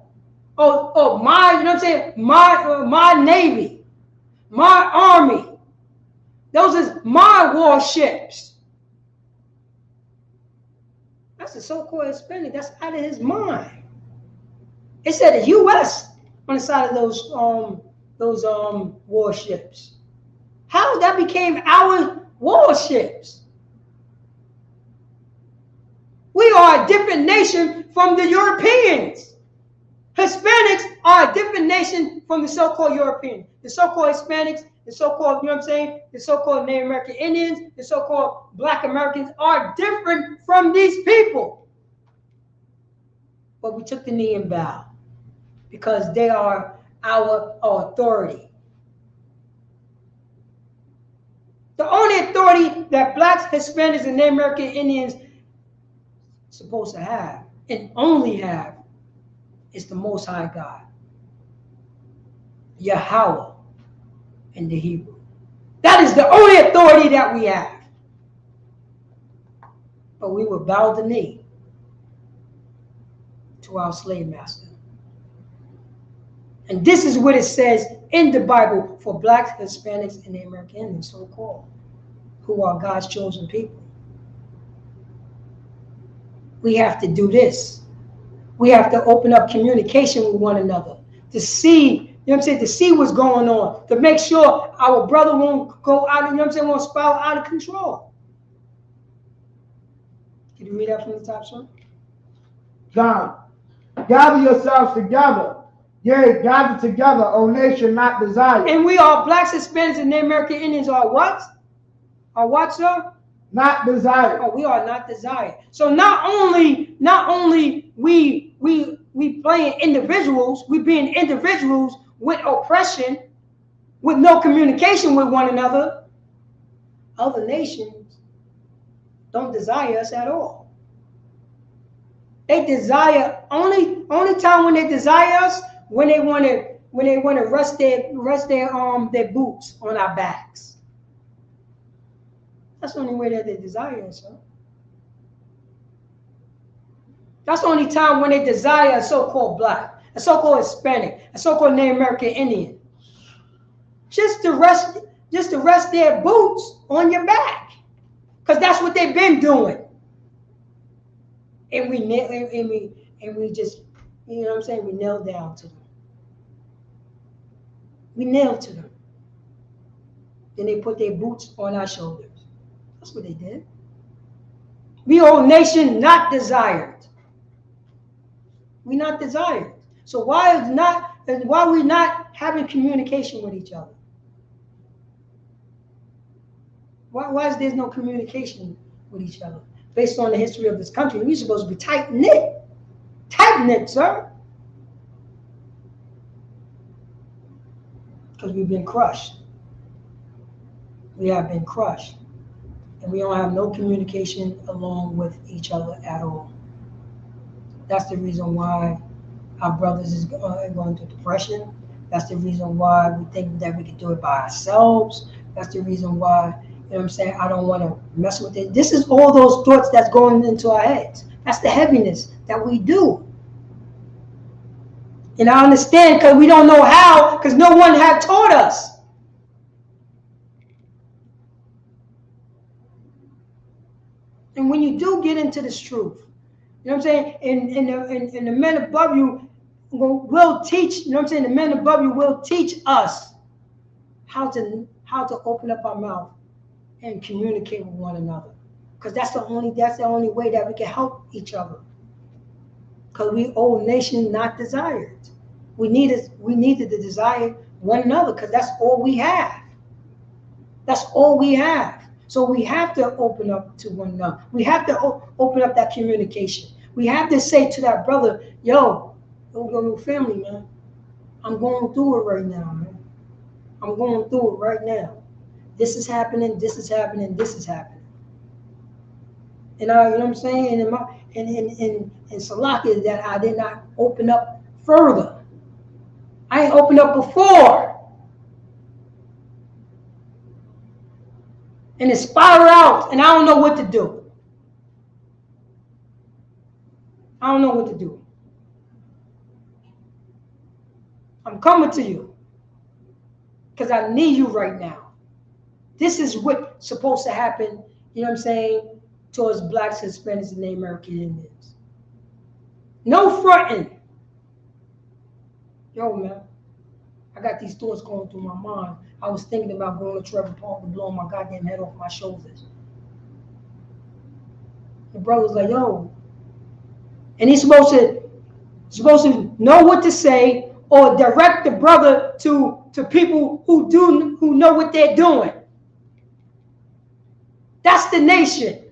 or my, you know what I'm saying, my Navy, my Army. Those is my warships. That's the so-called Hispanic. That's out of his mind. It said the U.S. on the side of those warships. How that became our warships? We are a different nation from the Europeans. Hispanics are a different nation from the so-called Europeans. The so-called Hispanics, the so-called, you know what I'm saying, the so-called Native American Indians, the so-called Black Americans are different from these people. But we took the knee and bowed because they are our authority. The only authority that Blacks, Hispanics, and Native American Indians supposed to have and only have is the Most High God, Yahweh in the Hebrew. That is the only authority that we have. But we will bow the knee to our slave master. And this is what it says in the Bible for Blacks, Hispanics, and the American Indians, so-called, who are God's chosen people. We have to do this. We have to open up communication with one another to see, you know what I'm saying, to see what's going on, to make sure our brother won't go out, you know what I'm saying, won't spiral out of control. Can you read that from the top, sir? John, gather yourselves together. Yea, gather together, O nation not desired. And we are Blacks, Hispanics, and the American Indians are what? Are what, sir? Not desired. Oh, we are not desired. So not only we playing individuals. We being individuals with oppression, with no communication with one another. Other nations don't desire us at all. They desire only time when they desire us when they want to rest their boots on our backs. That's the only way that they desire us, huh? That's the only time when they desire a so-called black, a so-called Hispanic, a so-called Native American Indian. Just to rest their boots on your back. Because that's what they've been doing. And we just, you know what I'm saying, we kneel down to them. We kneel to them. Then they put their boots on our shoulders. That's what they did. We are a nation not desired. We not desired. So why are we not having communication with each other? Why is there no communication with each other? Based on the history of this country, we're supposed to be tight-knit. Tight-knit, sir. Because we've been crushed. We have been crushed. And we don't have no communication along with each other at all. That's the reason why our brothers is going through depression. That's the reason why we think that we can do it by ourselves. That's the reason why, you know what I'm saying, I don't want to mess with it. This is all those thoughts that's going into our heads. That's the heaviness that we do. And I understand because we don't know how, because no one had taught us. And when you do get into this truth, you know what I'm saying, and the men above you will teach, you know what I'm saying, the men above you will teach us how to open up our mouth and communicate with one another. Because that's the only way that we can help each other. Because we old nation not desired. We needed to desire one another because that's all we have. That's all we have. So we have to open up to one another. We have to open up that communication. We have to say to that brother, yo, family, man, I'm going through it right now, man. I'm going through it right now. This is happening, this is happening, this is happening. And you know what I'm saying? And Salaki, that I did not open up further. I ain't opened up before. And it spiraled out, and I don't know what to do. I don't know what to do. I'm coming to you because I need you right now. This is what's supposed to happen, you know what I'm saying, towards blacks, Hispanics, and Native American Indians. No fronting. Yo, man, I got these thoughts going through my mind. I was thinking about going to Trevor Park and blowing my goddamn head off my shoulders. The brother's like, yo. And he's supposed to know what to say or direct the brother to people who know what they're doing. That's the nation.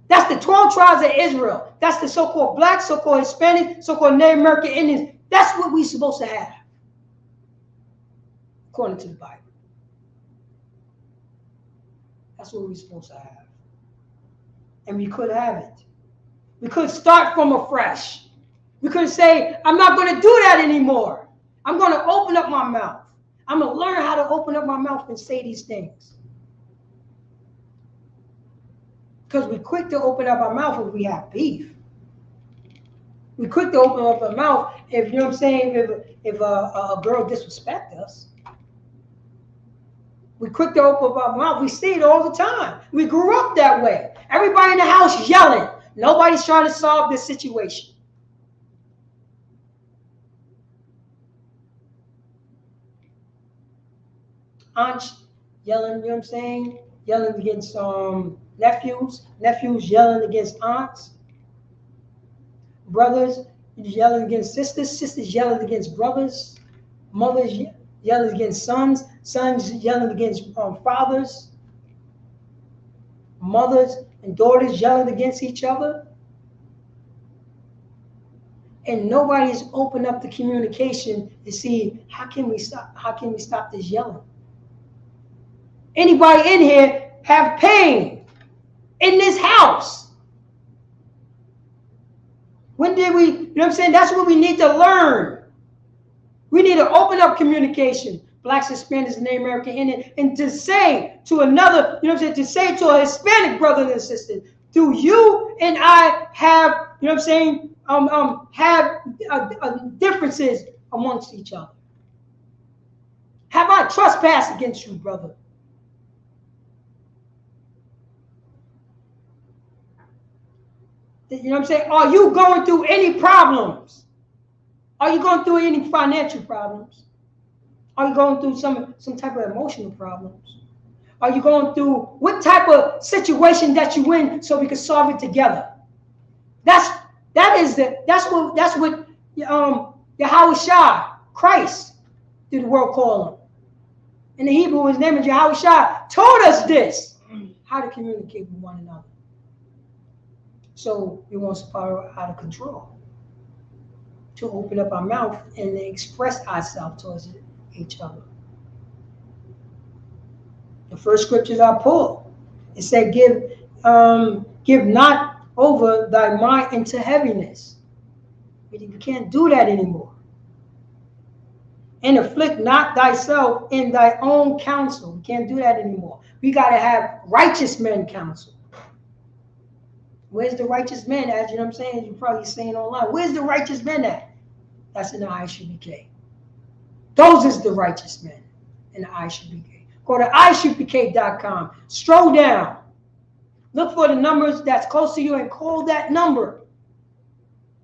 That's the 12 tribes of Israel. That's the so-called black, so-called Hispanic, so-called Native American Indians. That's what we're supposed to have, according to the Bible. That's what we're supposed to have. And we could have it. We could start from afresh. We could say, I'm not going to do that anymore. I'm going to open up my mouth. I'm going to learn how to open up my mouth and say these things. Because we're quick to open up our mouth if we have beef. We're quick to open up our mouth if, you know what I'm saying, if a girl disrespects us. We're quick to open up our mouth. We see it all the time. We grew up that way. Everybody in the house yelling. Nobody's trying to solve this situation. Aunts yelling, you know what I'm saying? Yelling against nephews. Nephews yelling against aunts. Brothers yelling against sisters. Sisters yelling against brothers. Mothers yelling against sons. Sons yelling against fathers. Mothers and daughters yelling against each other. And nobody's opened up the communication to see how can we stop this yelling. Anybody in here have pain in this house? When did we, you know what I'm saying? That's what we need to learn. We need to open up communication. Blacks, Hispanics, and Native American Indian, and to say to another, you know what I'm saying, to say to a Hispanic brother and sister, do you and I have, you know what I'm saying, have differences amongst each other? Have I trespassed against you, brother? You know what I'm saying? Are you going through any problems? Are you going through any financial problems? Are you going through some type of emotional problems? Are you going through what type of situation that you in so we can solve it together? That's what Yahweh Christ, did the world call him. In the Hebrew, his name is Yahweh told us this, how to communicate with one another. So we won't spiral out of control. To open up our mouth and express ourselves towards each other. The first scriptures I pulled, it said, give not over thy mind into heaviness. You can't do that anymore. And afflict not thyself in thy own counsel. We can't do that anymore. We got to have righteous men counsel. Where's the righteous men at? You know what I'm saying? You're probably saying online. Where's the righteous men at? That's in the I.S.U.P.K. Those is the righteous men in the I.S.U.P.K. Go to I.S.U.P.K.com. Stroll down. Look for the numbers that's close to you and call that number.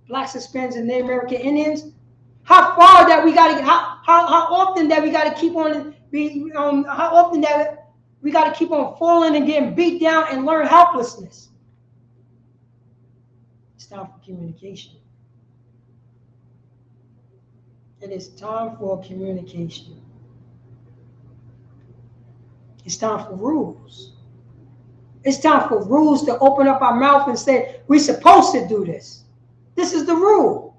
Blacks, Hispanics, and Native American Indians. How far that we got to get? How often that we got to keep on? How often that we got to keep on falling and getting beat down and learn helplessness? It's time for communication. It is time for communication. It's time for rules. It's time for rules to open up our mouth and say, we're supposed to do this. This is the rule.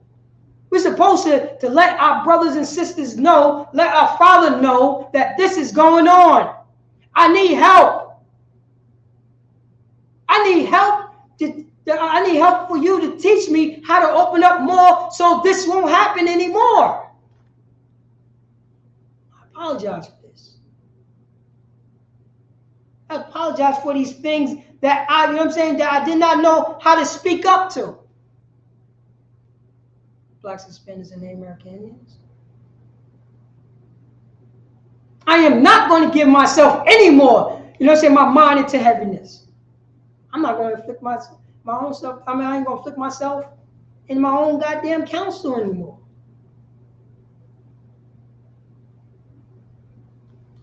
We're supposed to let our brothers and sisters know, let our Father know that this is going on. I need help. I need help. I need help for you to teach me how to open up more so this won't happen anymore. I apologize for this. I apologize for these things that you know what I'm saying, that I did not know how to speak up to. Blacks, Hispanics, and Native American Indians. I am not going to give myself any more, you know what I'm saying, my mind into heaviness. I'm not going to afflict my own stuff. I mean, I ain't going to afflict myself in my own goddamn counsel anymore.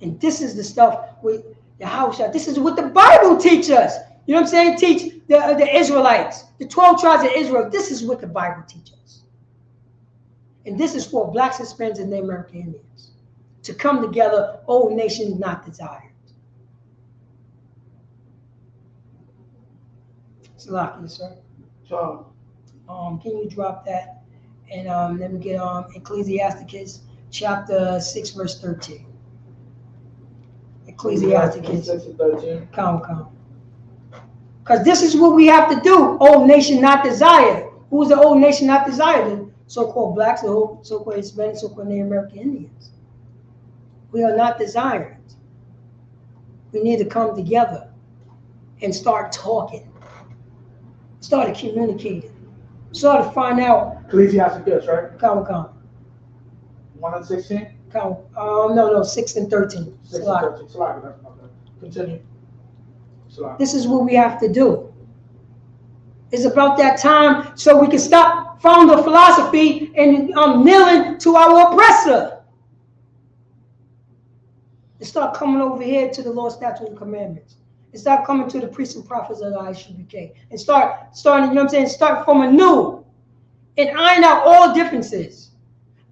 And this is the stuff with the house. This is what the Bible teaches us. You know what I'm saying? Teach the Israelites, the 12 tribes of Israel. This is what the Bible teaches us. And this is for Blacks, Hispanics, and Native American Indians to come together, old nation not desired. Salakia, sir. So, Can you drop that? And let me get Ecclesiasticus chapter 6, verse 13. Ecclesiasticus 6 and 13. Come. Because this is what we have to do. Old nation not desired. Who's the old nation not desired? The so-called blacks, the so-called Hispanics, so-called Native American Indians. We are not desired. We need to come together and start talking. Start communicating. Start to find out. Ecclesiasticus, right? Come. 1 and 16? No, 6 and 13. 6 and 13. Salaki, continue. Salaki. This is what we have to do. It's about that time so we can stop following the philosophy and kneeling to our oppressor. And start coming over here to the law, statutes, and commandments. And start coming to the priests and prophets of the I.S.U.P.K. And starting, you know what I'm saying, start from anew. And iron out all differences.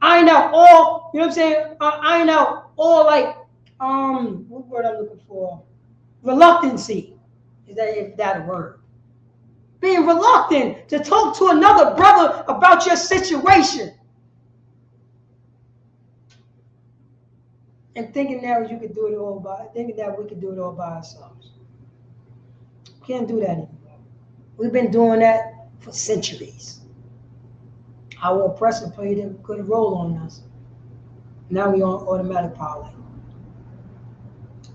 Iron out all, you know what I'm saying, iron out all like, what word I'm looking for? Reluctancy. Is that a word? being reluctant to talk to another brother about your situation. And thinking that you could do it all thinking that we could do it all by ourselves. Can't do that anymore. We've been doing that for centuries. Our oppressor played a good role on us. Now we're on automatic pilot.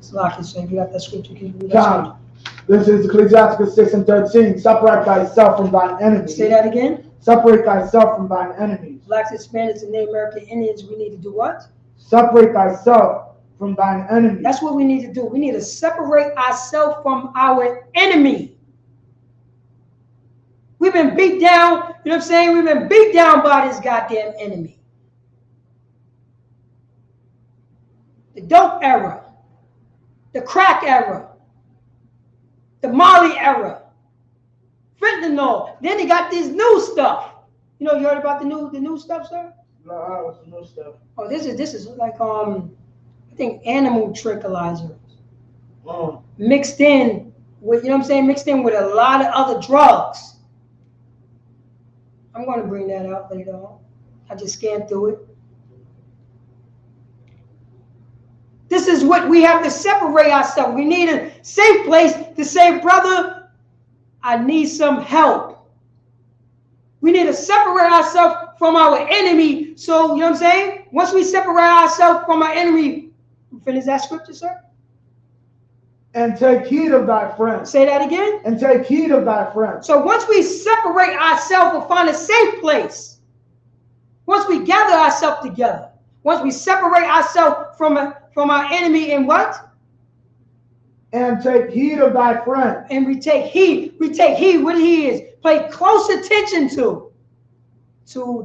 So if you got that scripture, can you read that John, this is Ecclesiastes 6:13. Separate thyself from thine enemies. Say that again. Separate thyself from thine enemies. Blacks, Hispanics, and Native American Indians, we need to do what? Separate thyself from thine enemies. That's what we need to do. We need to separate ourselves from our enemy. We've been beat down, you know what I'm saying? We've been beat down by this goddamn enemy. The dope era, the crack era, the Molly era, fentanyl. Then they got this new stuff. You know, you heard about the new stuff, sir? No, what's the new stuff? Oh, this is like I think animal tranquilizers mixed in with, you know what I'm saying, mixed in with a lot of other drugs. I'm going to bring that out later on. I just scanned through it. This is what we have to separate ourselves. We need a safe place to say, brother, I need some help. We need to separate ourselves from our enemy. So, you know what I'm saying? Once we separate ourselves from our enemy, finish that scripture, sir? And take heed of thy friends. Say that again. And take heed of thy friends. So once we separate ourselves, we'll find a safe place. Once we gather ourselves together, once we separate ourselves from our enemy, and what? And take heed of thy friend. And we take heed. We take heed what he is. Pay close attention to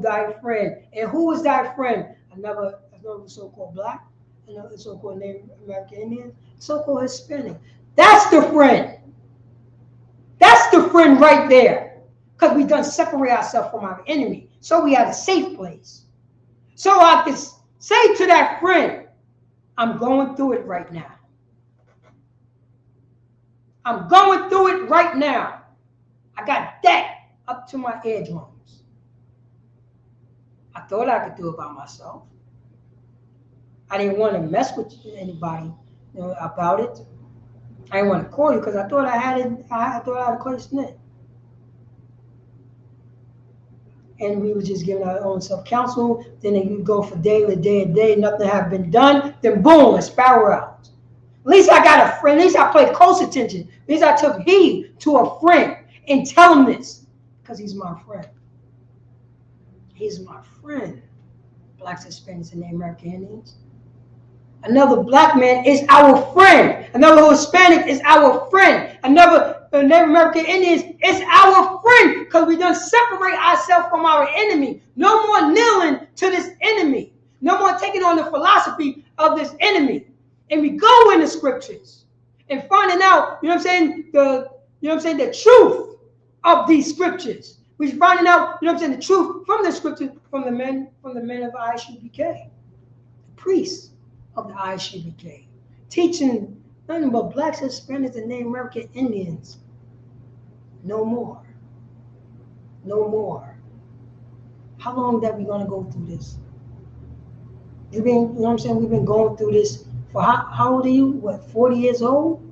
thy friend. And who is thy friend? Another so-called black, another so-called Native American Indian, so-called Hispanic. That's the friend. That's the friend right there. Because we done separate ourselves from our enemy. So we have a safe place. So I can say to that friend, I'm going through it right now. I'm going through it right now. I got that up to my eardrums. I thought I could do it by myself. I didn't want to mess with anybody, you know, about it. I didn't want to call you because I thought I had it. I thought I had a question in. And we were just giving our own self-counsel. Then you go for day to day, nothing have been done. Then boom, a spiral out. At least I got a friend. At least I paid close attention. At least I took heed to a friend and tell him this because he's my friend. He's my friend. Blacks, Hispanics, and Native American Indians. Another black man is our friend. Another Hispanic is our friend. Another Native American Indians is our friend because we done separate ourselves from our enemy. No more kneeling to this enemy. No more taking on the philosophy of this enemy. And we go in the scriptures and finding out, you know what I'm saying, the truth of these scriptures. We're finding out, you know what I'm saying, the truth from the scriptures, from the men of I.S.U.P.K, the priests of the I.S.U.P.K, teaching nothing but blacks, Hispanics, and Native American Indians. No more. No more. How long that we gonna go through this? You know what I'm saying? We've been going through this for how old are you? What, 40 years old?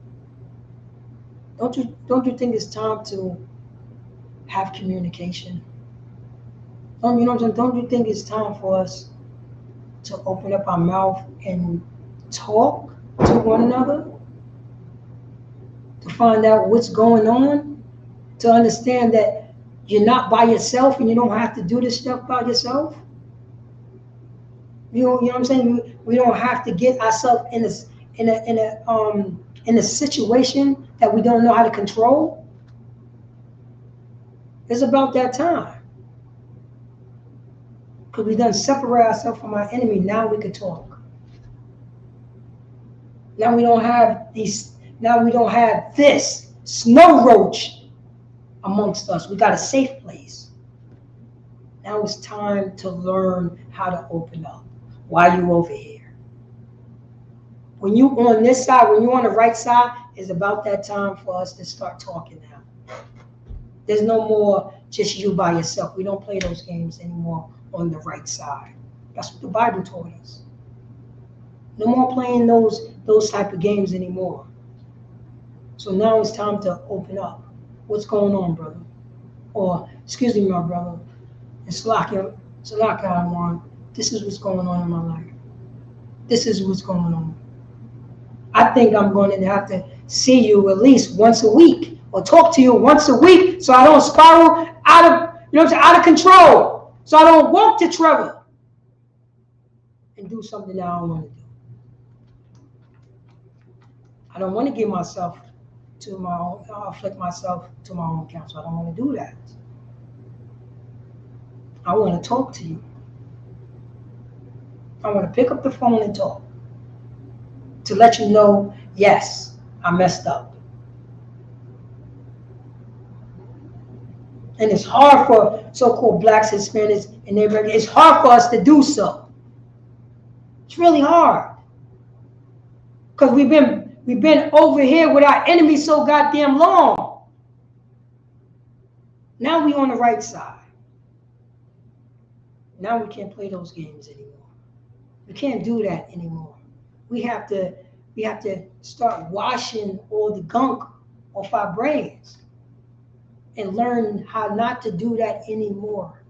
Don't you think it's time to have communication? You know what I'm saying? Don't you think it's time for us to open up our mouth and talk to one another? To find out what's going on? To understand that you're not by yourself and you don't have to do this stuff by yourself? You know what I'm saying? We don't have to get ourselves in a situation that we don't know how to control. It's about that time. Because we done separate ourselves from our enemy. Now we can talk. Now we don't have this snow roach amongst us. We got a safe place. Now it's time to learn how to open up. Why you over here? When you on this side, when you on the right side, it's about that time for us to start talking now. There's no more just you by yourself. We don't play those games anymore on the right side. That's what the Bible taught us. No more playing those type of games anymore. So now it's time to open up. What's going on, brother? Or, excuse me, my brother. It's Salaka, this is what's going on in my life. This is what's going on. I think I'm going to have to see you at least once a week or talk to you once a week so I don't spiral out of control. So I don't walk to Trevor and do something that I don't want to do. I don't want to give myself to my own, afflict myself to my own counsel. I don't want to do that. I want to talk to you. I want to pick up the phone and talk to let you know, yes, I messed up. And it's hard for so-called blacks, Hispanics, and everybody. It's hard for us to do so. It's really hard. Because we've been over here with our enemies so goddamn long. Now we on the right side. Now we can't play those games anymore. We can't do that anymore. We have to start washing all the gunk off our brains and learn how not to do that anymore.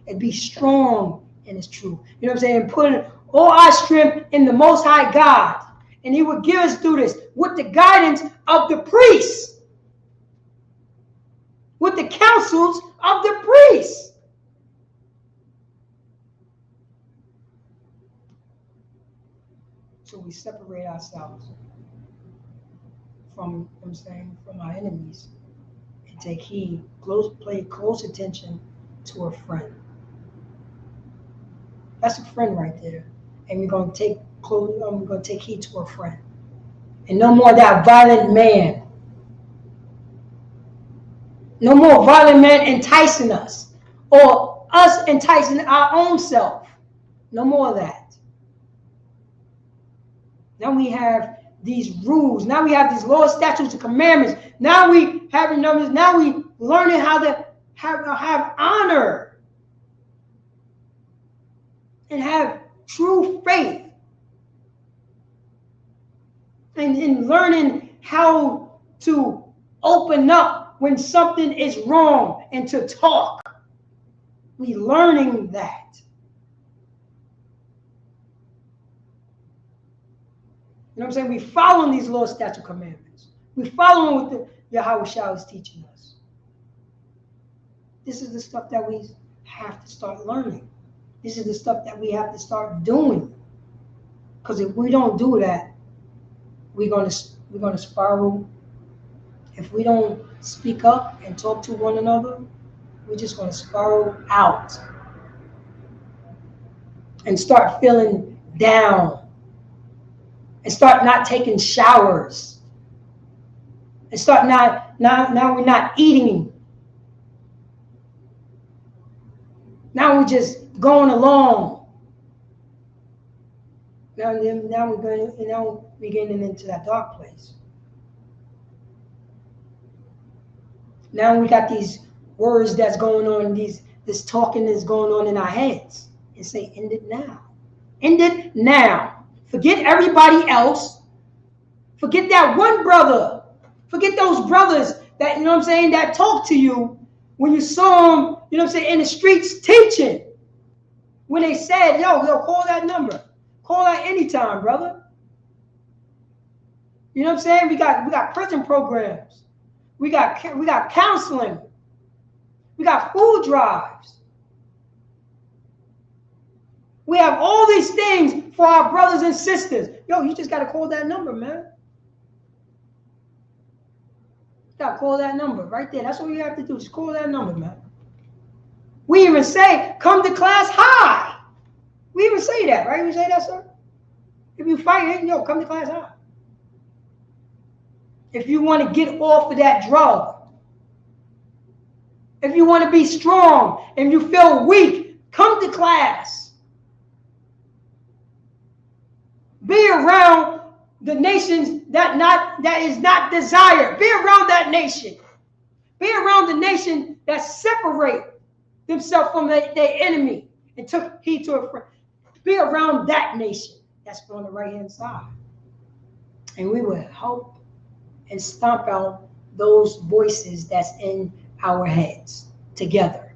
And be strong in His truth. You know what I'm saying? Put all our strength in the Most High God. And He would give us through this with the guidance of the priests. With the counsels of the priests. So we separate ourselves from our enemies and take heed, pay close attention to a friend. That's a friend right there. And we're going to take heed to a friend. And no more that violent man. No more violent man enticing us or us enticing our own self. No more of that. Now we have these rules. Now we have these laws, statutes, and commandments. Now we having numbers. Now we learning how to have honor and have true faith, and learning how to open up when something is wrong and to talk. We learning that. You know what I'm saying? We following these laws, statute, commandments. We following what the Yahweh Shah is teaching us. This is the stuff that we have to start learning. This is the stuff that we have to start doing. Because if we don't do that, we're gonna spiral. If we don't speak up and talk to one another, we're just gonna spiral out and start feeling down. And start not taking showers. And start now we're not eating. Now we're just going along. Now we're getting into that dark place. Now we got these words that's going on, this talking that's going on in our heads. And say, end it now. End it now. Forget everybody else. Forget that one brother. Forget those brothers that, you know what I'm saying, that talk to you when you saw them, you know what I'm saying, in the streets teaching. When they said, yo, call that number. Call that anytime, brother. You know what I'm saying? We got prison programs. We got counseling. We got food drives. We have all these things for our brothers and sisters. Yo, you just got to call that number, man. You got to call that number right there. That's all you have to do. Just call that number, man. We even say, come to class high. We even say that, right? We say that, sir? If you fight, yo, come to class high. If you want to get off of that drug. If you want to be strong and you feel weak, come to class. Be around the nations that is not desired. Be around that nation. Be around the nation that separate themselves from their enemy and took heed to it. Be around that nation that's on the right-hand side. And we will help and stomp out those voices that's in our heads together.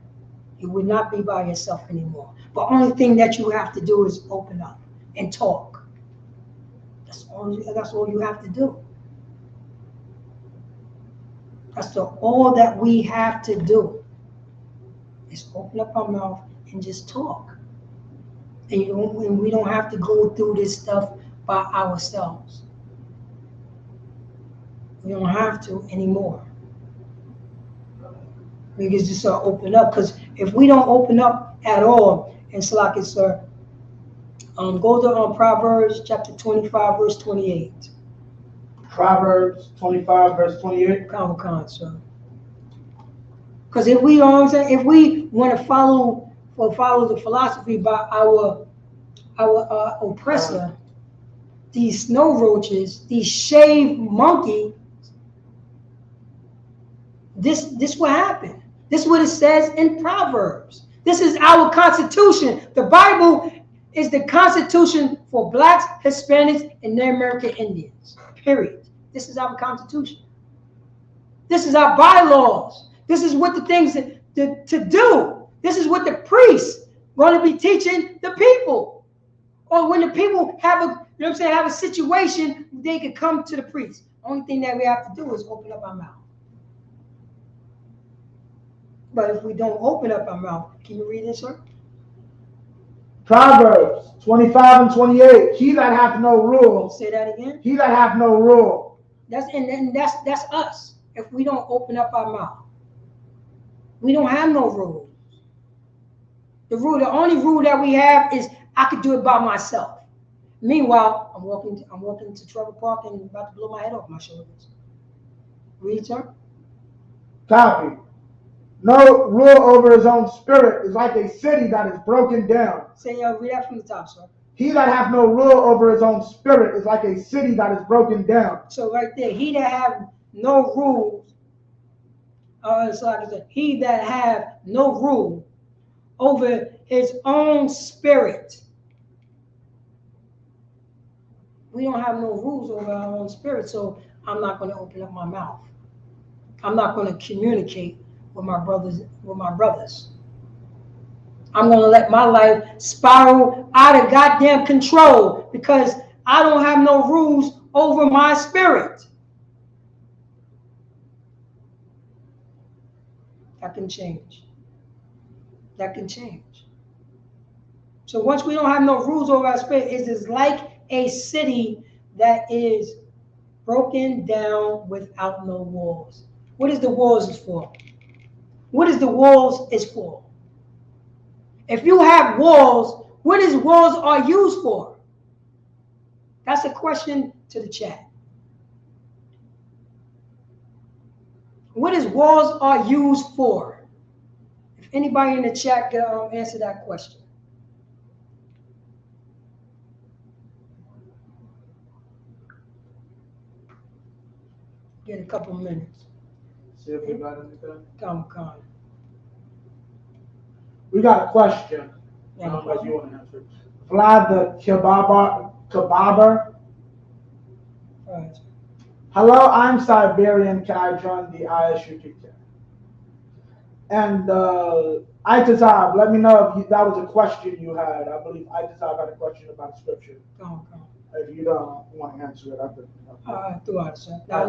You would not be by yourself anymore. But only thing that you have to do is open up and talk. That's all you have to do. That's all that we have to do is open up our mouth and just talk. And we don't have to go through this stuff by ourselves. We don't have to anymore. We can just open up, because if we don't open up at all, and Salaki, sir, go to Proverbs chapter 25, verse 28. Proverbs 25, verse 28. Come, sir. Because if we want to follow the philosophy by our oppressor, these snow roaches, these shaved monkey, this will happen. This is what it says in Proverbs. This is our Constitution. The Bible is the Constitution for blacks, Hispanics, and Native American Indians. Period. This is our Constitution. This is our bylaws. This is what the things to do. This is what the priests going to be teaching the people. Or when the people have a situation, they can come to the priest. Only thing that we have to do is open up our mouth. But if we don't open up our mouth, can you read it, sir? Proverbs 25 and 28. He that hath no rule. Say that again. He that hath no rule. That's us. If we don't open up our mouth, we don't have no rules. The only rule that we have is I could do it by myself. Meanwhile, I'm walking to Trevor Park and about to blow my head off my shoulders. Read, sir. Copy. No rule over his own spirit is like a city that is broken down. Say, read that from the top, sir. He that hath no rule over his own spirit is like a city that is broken down. So right there, he that have no rules, so like I said, he that have no rule over his own spirit. We don't have no rules over our own spirit, so I'm not going to open up my mouth. I'm not going to communicate with my brothers. I'm going to let my life spiral out of goddamn control because I don't have no rules over my spirit. That can change. That can change. So once we don't have no rules over our spirit, it is like a city that is broken down without no walls. What is the walls is for? What is the walls is for? If you have walls, what is walls are used for? That's a question to the chat. What is walls are used for? If anybody in the chat can answer that question. Get a couple minutes. See if we got anything. Come. We got a question. I don't know if you want to answer. Vlad the Kebaber. Right. Hello, I'm Siberian. Can I join the I.S.U.P.K? And Itazab, let me know if that was a question you had. I believe Itazab had a question about scripture. Come. If you don't want to answer it, I could. Throughout, sir. Now,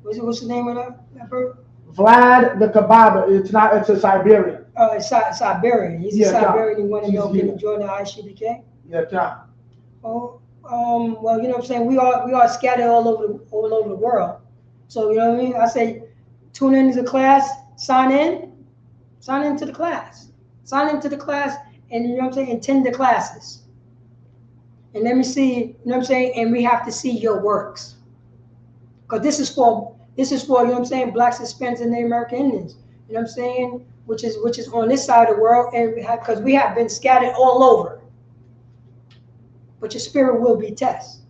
what's the name of that bird? Vlad the Kebaber. It's a Siberian. It's Siberian. He's a Siberian. You want to know can he join the I.S.U.P.K? Yeah, Tom. Oh, well, you know what I'm saying? We are scattered all over the world. So, you know what I mean? I say, tune into the class, sign into the class. Sign into the class, and you know what I'm saying? Attend the classes. And let me see, you know what I'm saying? And we have to see your works. Because this is for, you know what I'm saying, blacks, Hispanics, and Native American Indians. You know what I'm saying? Which is on this side of the world, and because we have been scattered all over. But your spirit will be tested.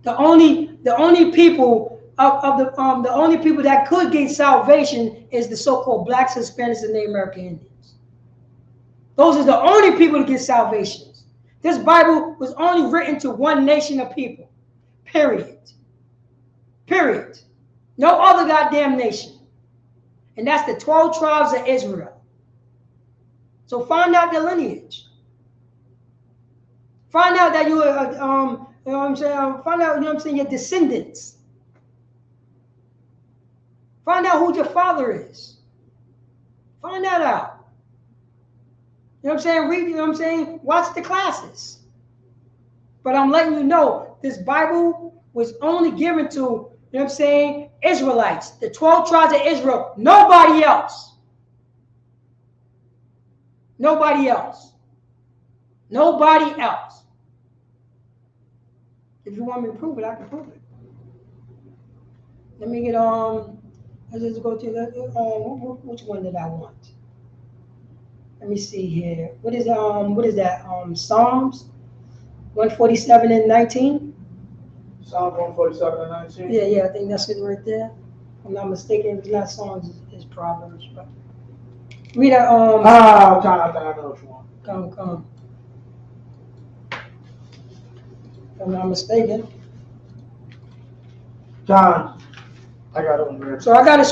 The only people the only people that could get salvation is the so-called blacks, Hispanics, and Native American Indians. Those are the only people to get salvations. This Bible was only written to one nation of people. Period. Period. No other goddamn nation. And that's the 12 tribes of Israel. So find out their lineage. Find out that you are, you know what I'm saying? Find out, you know what I'm saying, your descendants. Find out who your father is. Find that out. You know what I'm saying? Read, you know what I'm saying? Watch the classes. But I'm letting you know, this Bible was only given to, you know what I'm saying, Israelites, the 12 tribes of Israel, nobody else. Nobody else. Nobody else. If you want me to prove it, I can prove it. Let me get let's just go to which one did I want? Let me see here. What is that? Psalms 147 and 19. Psalms 147 and 19. Yeah, I think that's it right there. If I'm not mistaken, if it's not Psalms, it's Proverbs. But read that. I know which one. Come. If I'm not mistaken. John, I got it on there. So I got a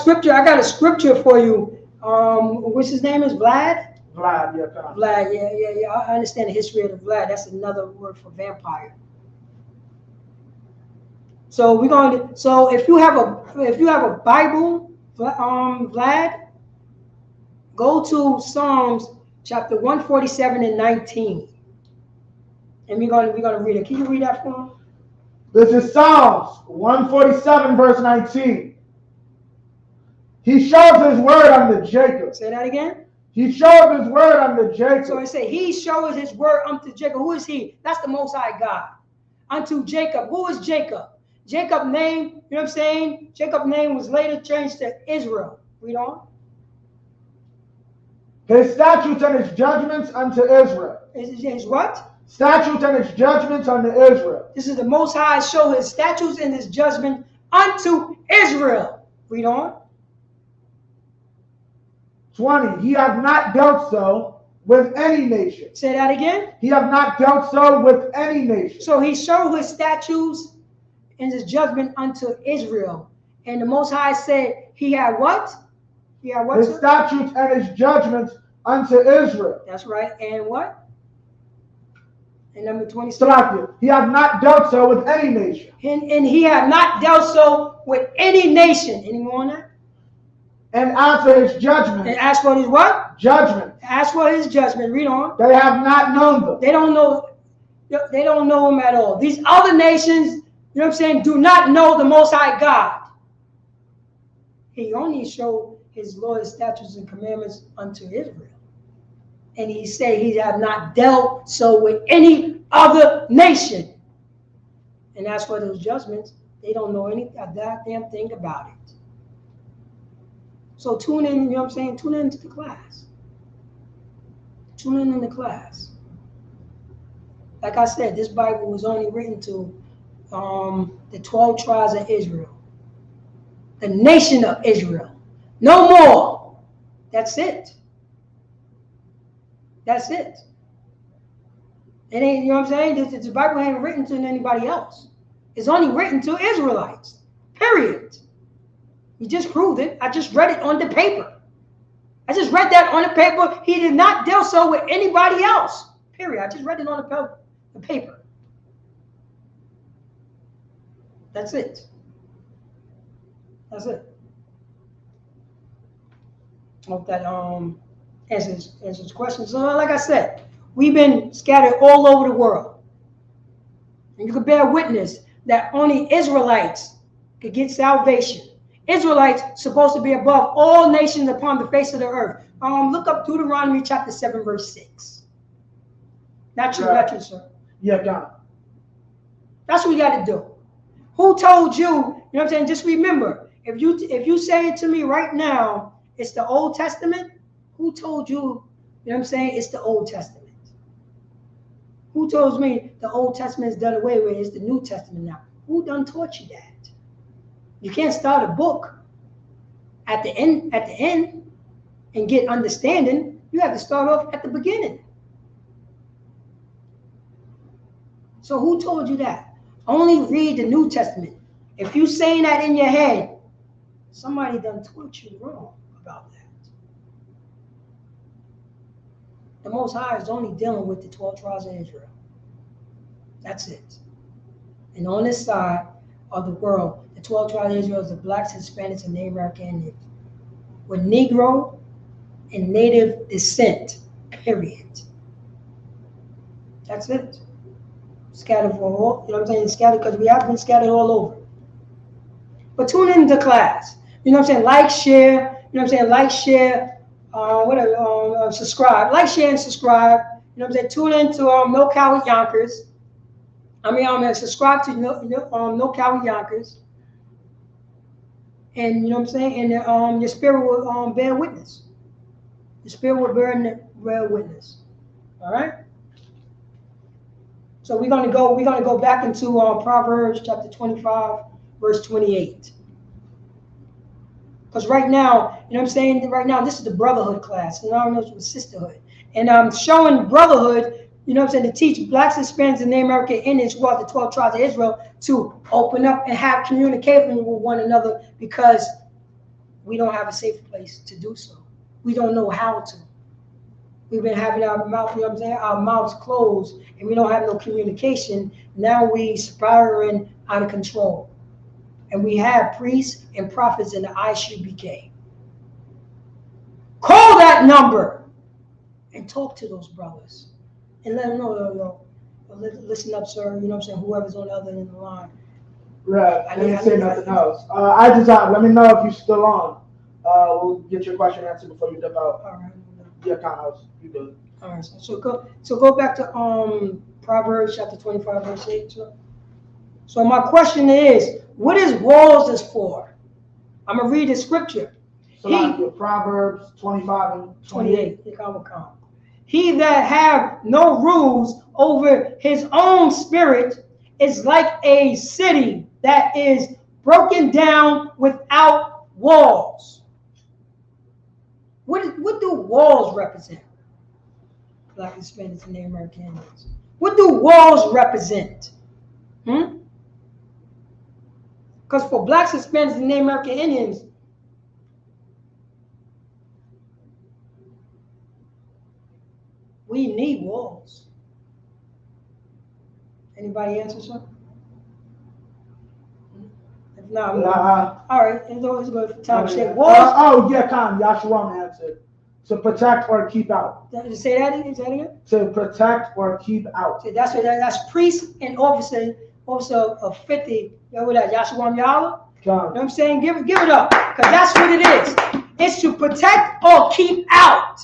scripture for you. What's his name is Vlad? Vlad, yeah, John. Vlad, yeah. I understand the history of the Vlad. That's another word for vampire. So if you have a Bible, Vlad, go to Psalms chapter 147 and 19. And we're gonna read it. Can you read that for me? This is Psalms 147, verse 19. He shows his word unto Jacob. Say that again. He showed his word unto Jacob. So it say he shows his word unto Jacob. Who is he? That's the Most High God. Unto Jacob. Who is Jacob? Jacob's name, you know what I'm saying? Jacob's name was later changed to Israel. Read on. His statutes and his judgments unto Israel. His what? Statutes and his judgments unto Israel. This is the Most High show his statutes and his judgment unto Israel. Read on. 20. He hath not dealt so with any nation. Say that again. He hath not dealt so with any nation. So he showed his statutes and his judgment unto Israel. And the Most High said he had what? He had what? His statutes and his judgments unto Israel. That's right. And what? And number 26. He hath not dealt so with any nation. And he had not dealt so with any nation. Any more on that? And after his judgment. And as for his what? Judgment. As for his judgment. Read on. They have not known them. They don't know him at all. These other nations, you know what I'm saying, do not know the Most High God. He only showed his law, his statutes, and commandments unto Israel. And he said he had not dealt so with any other nation. And as for those judgments, they don't know a goddamn thing about it. So tune in, you know what I'm saying? Tune into the class. Tune in the class. Like I said, this Bible was only written to the 12 tribes of Israel. The nation of Israel. No more. That's it. That's it. It ain't, you know what I'm saying? This Bible ain't written to anybody else. It's only written to Israelites. Period. You just proved it. I just read it on the paper. I just read that on the paper. He did not deal so with anybody else. Period. I just read it on the paper. That's it. That's it. Hope that answers the question. So like I said, we've been scattered all over the world. And you can bear witness that only Israelites could get salvation. Israelites supposed to be above all nations upon the face of the earth. Look up Deuteronomy chapter 7, verse 6. Not true, sir. Yeah, God. That's what you got to do. Who told you? You know what I'm saying? Just remember, if you say it to me right now, it's the Old Testament. Who told you? You know what I'm saying? It's the Old Testament. Who told me the Old Testament is done away with? It's the New Testament now. Who done taught you that? You can't start a book at the end and get understanding. You have to start off at the beginning. So who told you that? Only read the New Testament. If you saying that in your head, somebody done taught you wrong about that. The Most High is only dealing with the 12 tribes of Israel. That's it. And on this side of the world, the 12 tribes of Israel is the blacks, Hispanics, and Native American Indians. With Negro and Native descent, period. That's it. Scattered for all, you know what I'm saying? Scattered because we have been scattered all over. But tune into class. You know what I'm saying? Like, share, you know what I'm saying? Like, share, subscribe. Like, share, and subscribe. You know what I'm saying? Tune into No Cow with Yonkers. Subscribe to No Cow with Yonkers. And you know what I'm saying? And your spirit will bear witness. Your spirit will bear witness. All right? So we're gonna go back into Proverbs chapter 25, verse 28. Because right now, you know what I'm saying? Right now, this is the brotherhood class, and I don't know if it's sisterhood. And I'm showing brotherhood, you know what I'm saying, to teach blacks, Hispanics, and Native American Indians who are the 12 tribes of Israel to open up and have communication with one another, because we don't have a safe place to do so. We don't know how to. We've been having our mouth, you know what I'm saying, our mouths closed, and we don't have no communication. Now we spiraling out of control. And we have priests and prophets in the I.S.U.P.K. Call that number and talk to those brothers and let them know, listen up, sir, you know what I'm saying, whoever's on the other end of the line. Right, I didn't say nothing else. Let me know if you're still on. We'll get your question answered before you dip out. All right. Yeah, Conhouse, you good. All right, so go back to Proverbs chapter 25, verse 8. So my question is, what is walls is for? I'm gonna read the scripture. So Proverbs 25 and 28. He that have no rules over his own spirit is like a city that is broken down without walls. What do walls represent? Black, Hispanics, and Native American Indians. What do walls represent? Because for blacks, Hispanics, and Native American Indians, we need walls. Anybody answer something? If not, all right. It's always good for time to say walls. Yashuam answered. To protect or keep out. Say that again. To protect or keep out. So that's priest and officer of 50. You know what that Yashuam Yahweh? You know what I'm saying? Give it up, because that's what it is. It's to protect or keep out.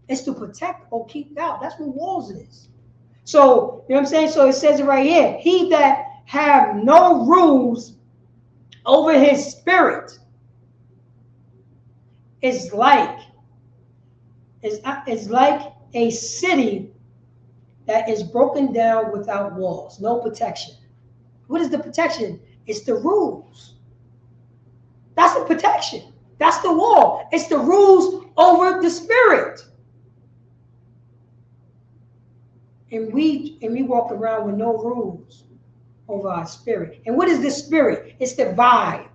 It's to protect or keep out. That's what walls is. So, you know what I'm saying? So it says it right here. He that have no rules over his spirit is like a city that is broken down without walls, no protection. What is the protection? It's the rules. That's the protection. That's the wall. It's the rules over the spirit. And we walk around with no rules over our spirit. And what is the spirit? It's the vibe.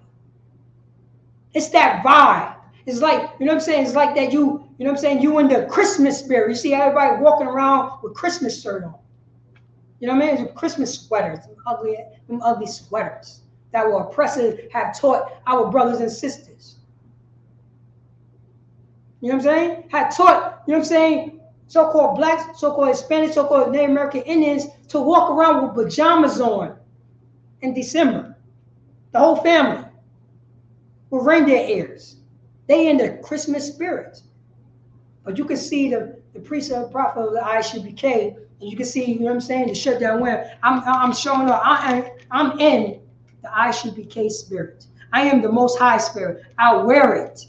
It's that vibe. It's like, you know what I'm saying? It's like that you know what I'm saying? You in the Christmas spirit. You see everybody walking around with Christmas shirt on. You know what I mean? It's Christmas sweaters, them ugly sweaters that were oppressive, have taught our brothers and sisters. You know what I'm saying? Had taught, you know what I'm saying, so-called blacks, so-called Hispanics, so-called Native American Indians to walk around with pajamas on in December. The whole family with reindeer ears. They in the Christmas spirit. But you can see the priest and prophet of the I.S.U.P.K, and you can see, you know what I'm saying, the shirt that I'm wearing. I'm showing up. I'm in the I.S.U.P.K spirit. I am the Most High spirit. I wear it.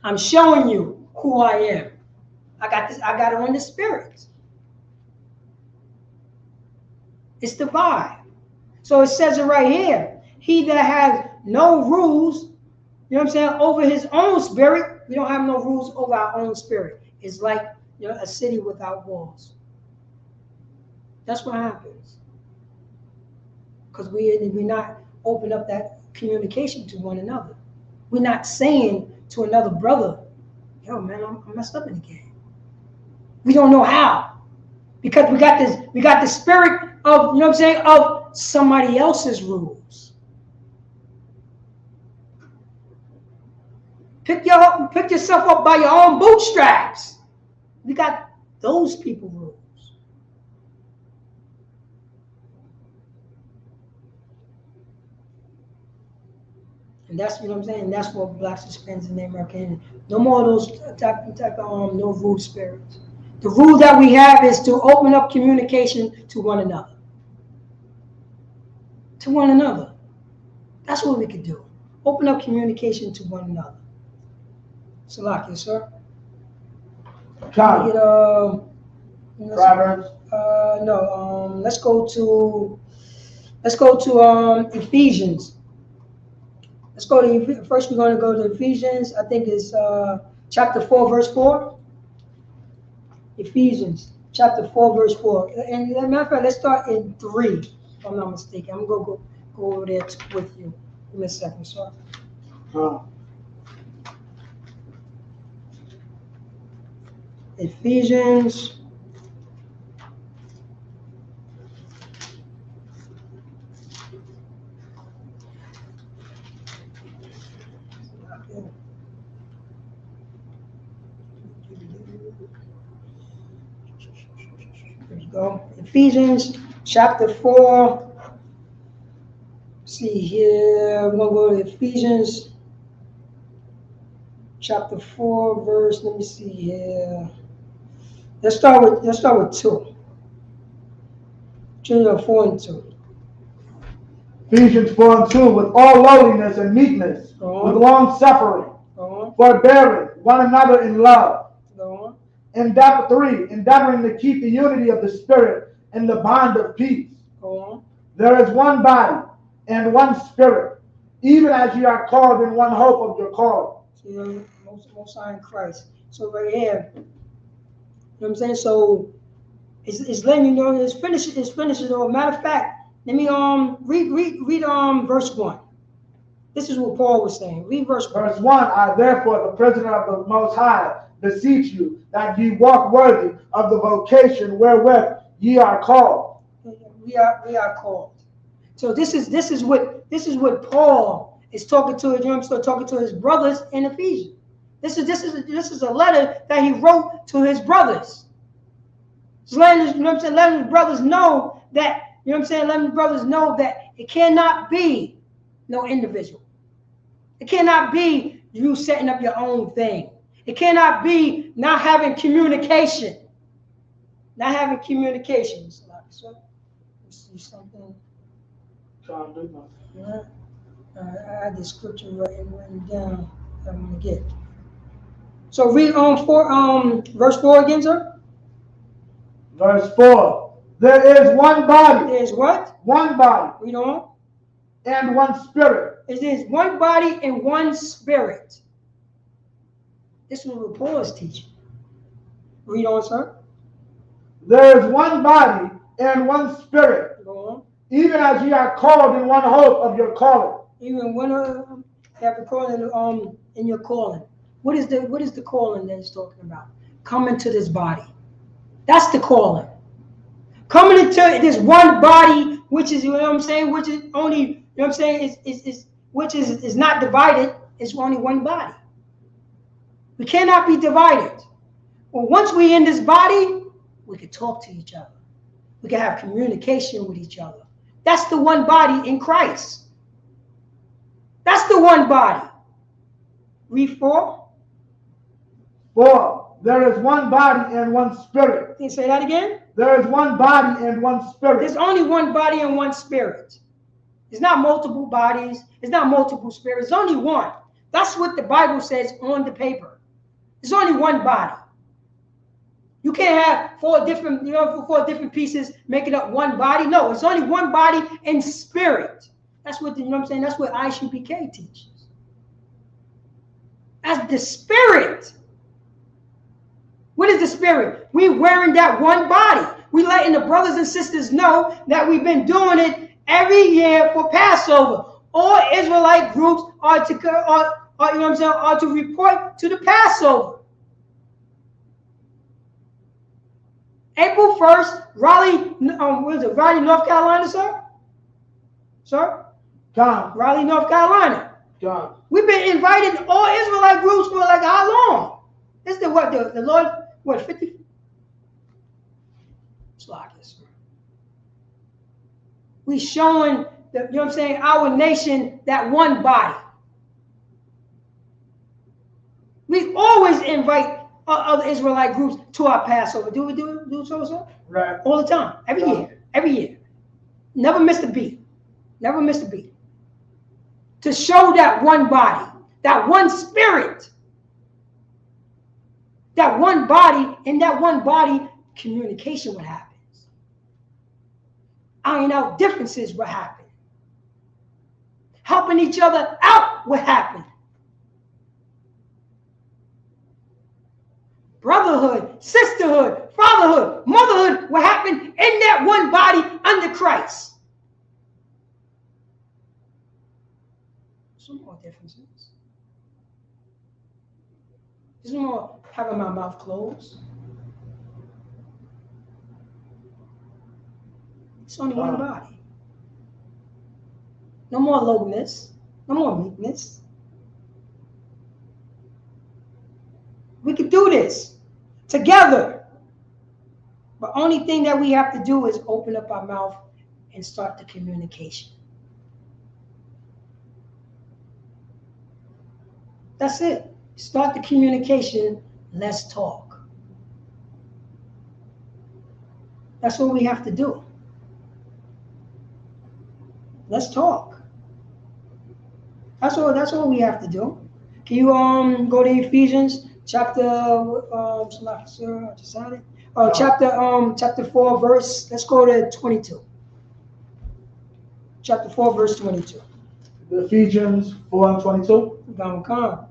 I'm showing you who I am. I got this. I got it on the spirit. It's the vibe. So it says it right here. he that has no rules, you know what I'm saying, over his own spirit, we don't have no rules over our own spirit. It's like, you know, a city without walls. That's what happens. Because we're not open up that communication to one another. We're not saying to another brother, yo, man, I'm messed up in the game. We don't know how. Because we got the spirit of, you know what I'm saying, of somebody else's rules. Pick yourself up by your own bootstraps. We got those people rules. And that's, you know what I'm saying, that's what blacks, Hispanics, and Americans. No more of those type of no rule spirits. The rule that we have is to open up communication to one another. To one another. That's what we could do. Open up communication to one another. Salakia, sir. John. Proverbs. No. Let's go to Ephesians. Let's go to first. We're going to go to Ephesians. I think it's chapter 4, verse 4. Ephesians chapter 4, verse 4. And as a matter of fact, let's start in 3. If I'm not mistaken, I'm going to go over there with you. Give me a second, sir. Ephesians. There you go. Ephesians chapter 4. See here, we're gonna go to Ephesians chapter 4, verse. Let me see here. Let's start with 2. 4 and 2. Ephesians 4 and 2, with all lowliness and meekness, with long suffering, forbearing one another in love. Endeavoring to keep the unity of the Spirit in the bond of peace. There is one body and one Spirit, even as you are called in one hope of your call. Most High in Christ. So right here, you know what I'm saying? So it's letting you know it's finished. It's finished. Matter of fact, let me read verse 1. This is what Paul was saying. Read verse 1. Verse 1. I therefore, the prisoner of the Most High, beseech you that ye walk worthy of the vocation wherewith ye are called. We are called. So this is what Paul is talking to. You know, I'm still talking to his brothers in Ephesians. This is a letter that he wrote to his brothers. He's letting, you know what I'm saying, letting his brothers know that, you know what I'm saying, letting his brothers know that it cannot be no individual. It cannot be you setting up your own thing. It cannot be not having communication. Not having communication. So, let's see something. Yeah. I had the scripture written down that I'm going to get. So read verse 4 again, sir. Verse 4. There is one body. There is what? One body. Read on. And one Spirit. It is one body and one Spirit. This is what Paul is teaching. Read on, sir. There is one body and one Spirit. Go on. Even as ye are called in one hope of your calling. Even when you have to call in your calling. What is the calling that he's talking about? Coming to this body. That's the calling. Coming into this one body, which is, you know what I'm saying, which is only, you know what I'm saying, which is not divided. It's only one body. We cannot be divided. Well, once we're in this body, we can talk to each other. We can have communication with each other. That's the one body in Christ. That's the one body. Read 4. 4. There is one body and one Spirit. Can you say that again? There is one body and one Spirit. There's only one body and one Spirit. It's not multiple bodies. It's not multiple spirits. It's only one. That's what the Bible says on the paper. There's only one body. You can't have 4 different pieces making up one body. No, it's only one body in spirit. That's what, you know what I'm saying? That's what I.S.U.P.K teaches. That's the spirit. What is the spirit? We wearing that one body. We letting the brothers and sisters know that we've been doing it every year for Passover. All Israelite groups are to, you know what I'm saying, are to report to the Passover. April 1st, Raleigh, what is it, Raleigh, North Carolina, sir? Sir? John. Raleigh, North Carolina. John. We've been inviting all Israelite groups for like how long? This is the what, the Lord, what, 50? It's like this. We showing, you know what I'm saying, our nation that one body. We always invite other Israelite groups to our Passover. Do we do so? Right. All the time, every year. Never missed a beat. Never missed a beat. To show that one body, that one spirit, that one body, and that one body, communication what happens. Iron out differences what happened. Helping each other out what happened. Brotherhood, sisterhood, fatherhood, motherhood what happened in that one body under Christ. Some more differences. There's no more having my mouth closed. It's only one body. No more lowness. No more meekness. We can do this together. But only thing that we have to do is open up our mouth and start the communication. That's it. Start the communication. Let's talk. That's what we have to do. Let's talk. That's all we have to do. Can you go to Ephesians chapter chapter 4 verse, let's go to 22. Chapter 4 verse 22. Ephesians 4 and 22. Come.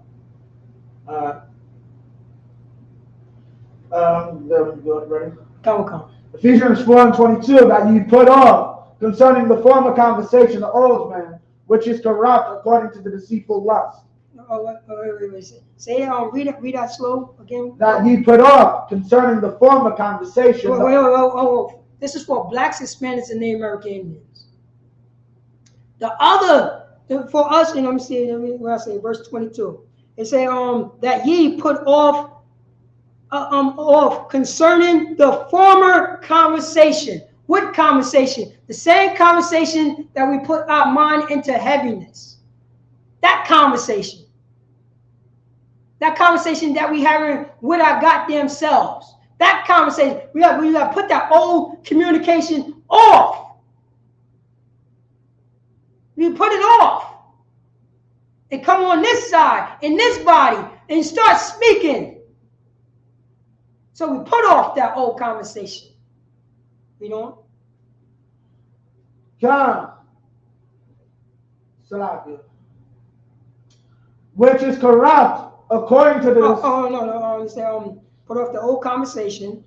Ready? Come. Ephesians 4 and 22, that ye put off concerning the former conversation, the old man, which is corrupt according to the deceitful lust. Wait. Say it, read that slow again. That ye put off concerning the former conversation. Wait. This is for blacks, Hispanics, and Native American Indians. The other, for us, and let me see where I say verse 22. It say that ye put off concerning the former conversation. What conversation? The same conversation that we put our mind into heaviness. That conversation. That conversation that we having with our goddamn selves. That conversation. We got to put that old communication off. We put it off. And come on this side, in this body, and start speaking. So we put off that old conversation. You know? John. Salakia. Which is corrupt according to the... No. You say, put off the old conversation.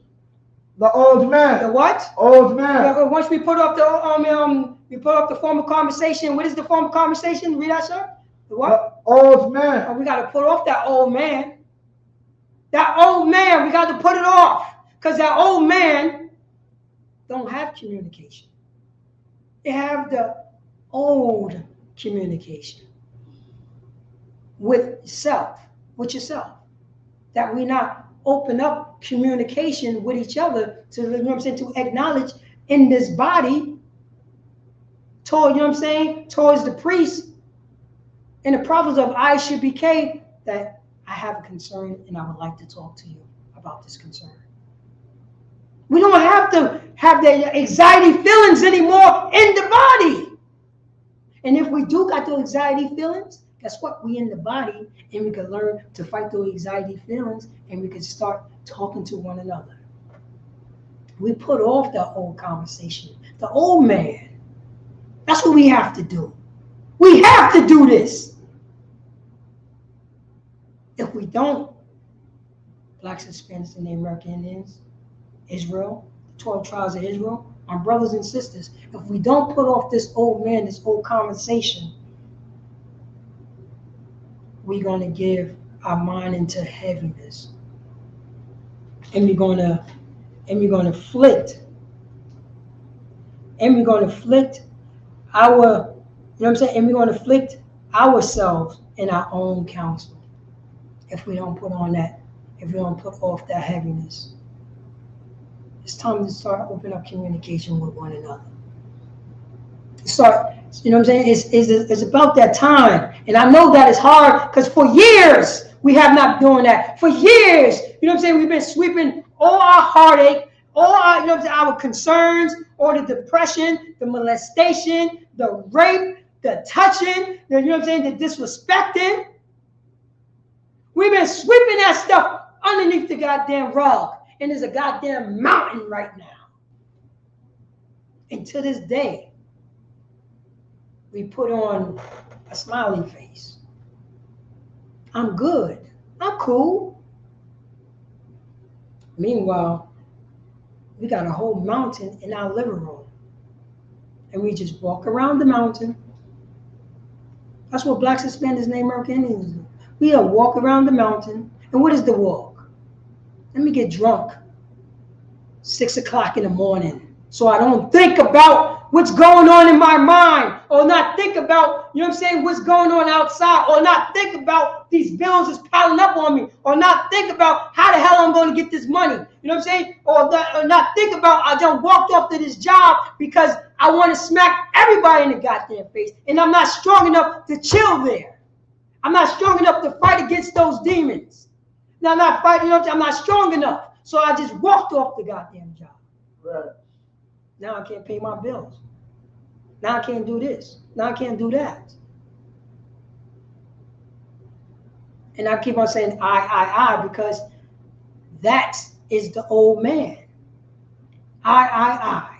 The old man. The what? Old man. Yeah, once we put off the former conversation. What is the former conversation? Read that, sir. The what? The old man. We got to put off that old man. That old man, we got to put it off. Because that old man don't have communication. They have the old communication with yourself. That we not open up communication with each other to, you know what I'm saying, to acknowledge in this body toward, you know what I'm saying, towards the priest in the province of I.S.U.P.K that I have a concern and I would like to talk to you about this concern. We don't have to have the anxiety feelings anymore in the body. And if we do got the anxiety feelings, guess what? We in the body and we can learn to fight those anxiety feelings and we can start talking to one another. We put off the old conversation, the old man. That's what we have to do. We have to do this. If we don't, blacks, Hispanics, and the American Indians, Israel, 12 tribes of Israel, our brothers and sisters, if we don't put off this old man, this old conversation, we're going to give our mind into heaviness. And we're going to afflict. And we're going to afflict our, you know what I'm saying? And we're going to afflict ourselves in our own counsel if we don't put on that, if we don't put off that heaviness. It's time to start opening up communication with one another. Start, you know what I'm saying? It's about that time. And I know that is hard because for years we have not been doing that. For years, you know what I'm saying? We've been sweeping all our heartache, all our, you know what I'm saying, our concerns, or the depression, the molestation, the rape, the touching, you know what I'm saying, the disrespecting. We've been sweeping that stuff underneath the goddamn rug. And there's a goddamn mountain right now. And to this day, we put on a smiley face. I'm good. I'm cool. Meanwhile, we got a whole mountain in our living room. And we just walk around the mountain. That's what blacks, Hispanics, and American Indians do. We walk around the mountain. And what is the walk? Let me get drunk 6 o'clock in the morning so I don't think about what's going on in my mind, or not think about, you know what I'm saying, what's going on outside, or not think about these bills that's piling up on me, or not think about how the hell I'm going to get this money, you know what I'm saying, or not think about I just walked off to this job because I want to smack everybody in the goddamn face, and I'm not strong enough to chill there. I'm not strong enough to fight against those demons. Now I'm not fighting, you know what I'm saying? I'm not strong enough. So I just walked off the goddamn job. Right. Now I can't pay my bills. Now I can't do this. Now I can't do that. And I keep on saying I, because that is the old man. I.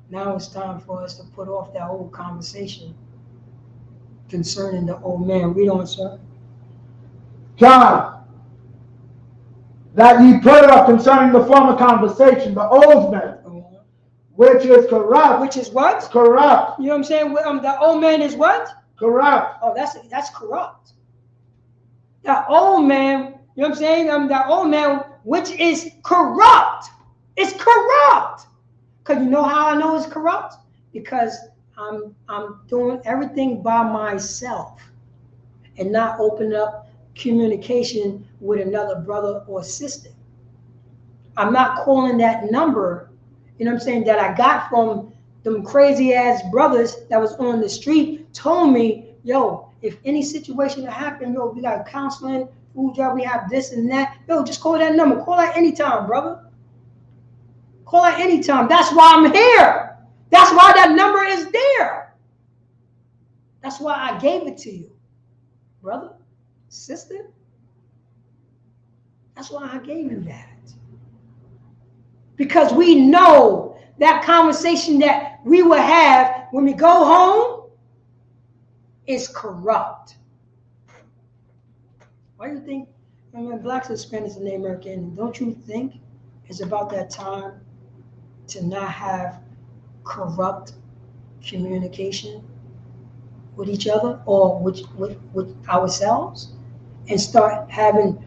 Now it's time for us to put off that old conversation concerning the old man. Read on, sir. John, that ye put off concerning the former conversation, the old man, which is corrupt. Which is what? Corrupt. You know what I'm saying? The old man is what? Corrupt. Oh, that's corrupt. The old man, you know what I'm saying? The old man, which is corrupt. It's corrupt. Because you know how I know it's corrupt? Because I'm doing everything by myself and not opening up communication with another brother or sister. I'm not calling that number, you know what I'm saying, that I got from them crazy ass brothers that was on the street, told me, yo, if any situation that happened, yo, we got counseling, food job, we have this and that, yo, just call that number. Call that anytime, brother. Call that anytime. That's why I'm here. That's why that number is there. That's why I gave it to you, brother, sister. That's why I gave you that. Because we know that conversation that we will have when we go home is corrupt. Why do you think, I mean, blacks, Hispanics, and the American, don't you think it's about that time to not have corrupt communication with each other or with ourselves, and start having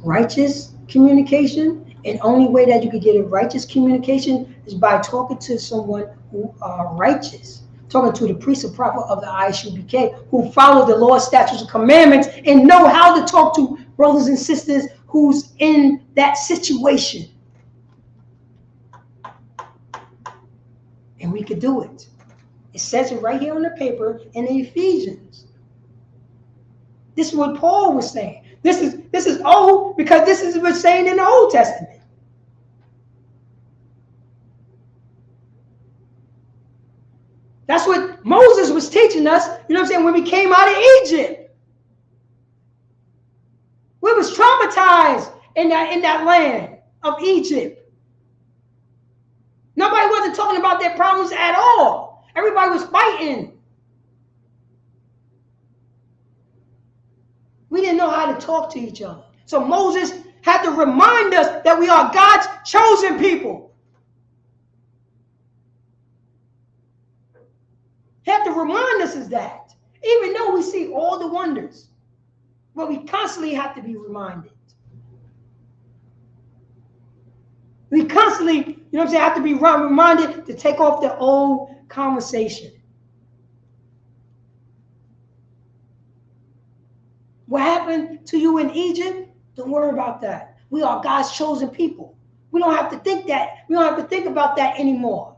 righteous communication? And only way that you could get a righteous communication is by talking to someone who are righteous, talking to the priest or prophet of the I.S.U.P.K who follow the law, statutes, and commandments and know how to talk to brothers and sisters who's in that situation. And we could do it. It says it right here on the paper in the Ephesians. This is what Paul was saying. This is old because this is what's saying in the Old Testament. That's what Moses was teaching us, you know what I'm saying, when we came out of Egypt. We was traumatized in that land of Egypt. Nobody wanted wasn't talking about their problems at all. Everybody was fighting. We didn't know how to talk to each other. So Moses had to remind us that we are God's chosen people. He had to remind us of that. Even though we see all the wonders. But we constantly have to be reminded. We constantly, you know what I'm saying, have to be reminded to take off the old conversation. What happened to you in Egypt? Don't worry about that. We are God's chosen people. We don't have to think that. We don't have to think about that anymore.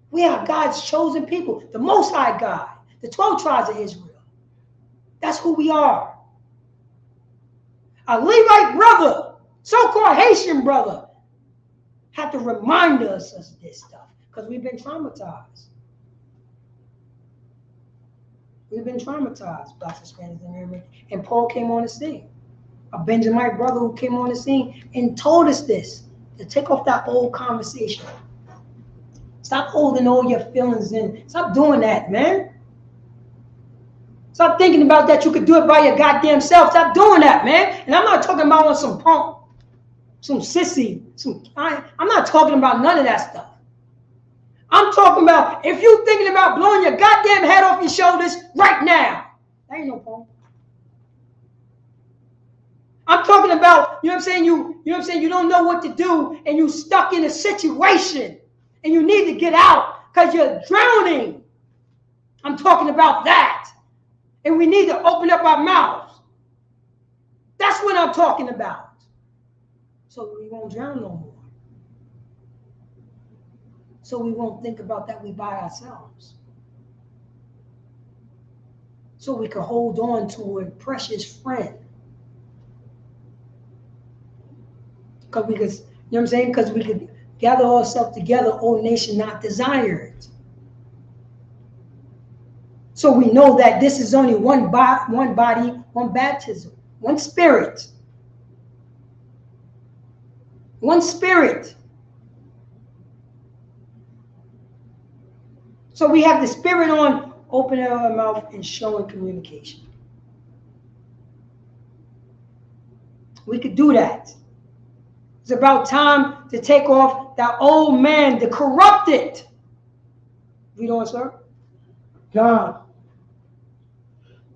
We are God's chosen people. The Most High God. The 12 tribes of Israel. That's who we are. A Levite brother, so-called Haitian brother, have to remind us of this stuff because we've been traumatized. We've been traumatized, Blacks, Hispanics, and Americans. And Paul came on the scene. A Benjamite brother who came on the scene and told us this, to take off that old conversation. Stop holding all your feelings in. Stop doing that, man. Stop thinking about that you could do it by your goddamn self. Stop doing that, man. And I'm not talking about on some punk, some sissy, I'm not talking about none of that stuff. I'm talking about if you're thinking about blowing your goddamn head off your shoulders right now. That ain't no punk. I'm talking about, you know what I'm saying, you know what I'm saying, you don't know what to do and you stuck in a situation and you need to get out because you're drowning. I'm talking about that. And we need to open up our mouths. That's what I'm talking about. So we won't drown no more. So we won't think about that we by ourselves. So we can hold on to a precious friend. Because we could, you know what I'm saying? Because we could gather ourselves together, O nation not desired. So we know that this is only one body, one baptism, one spirit. One spirit. So we have the spirit on opening our mouth and showing communication. We could do that. It's about time to take off that old man, the corrupted. Read on, sir. God,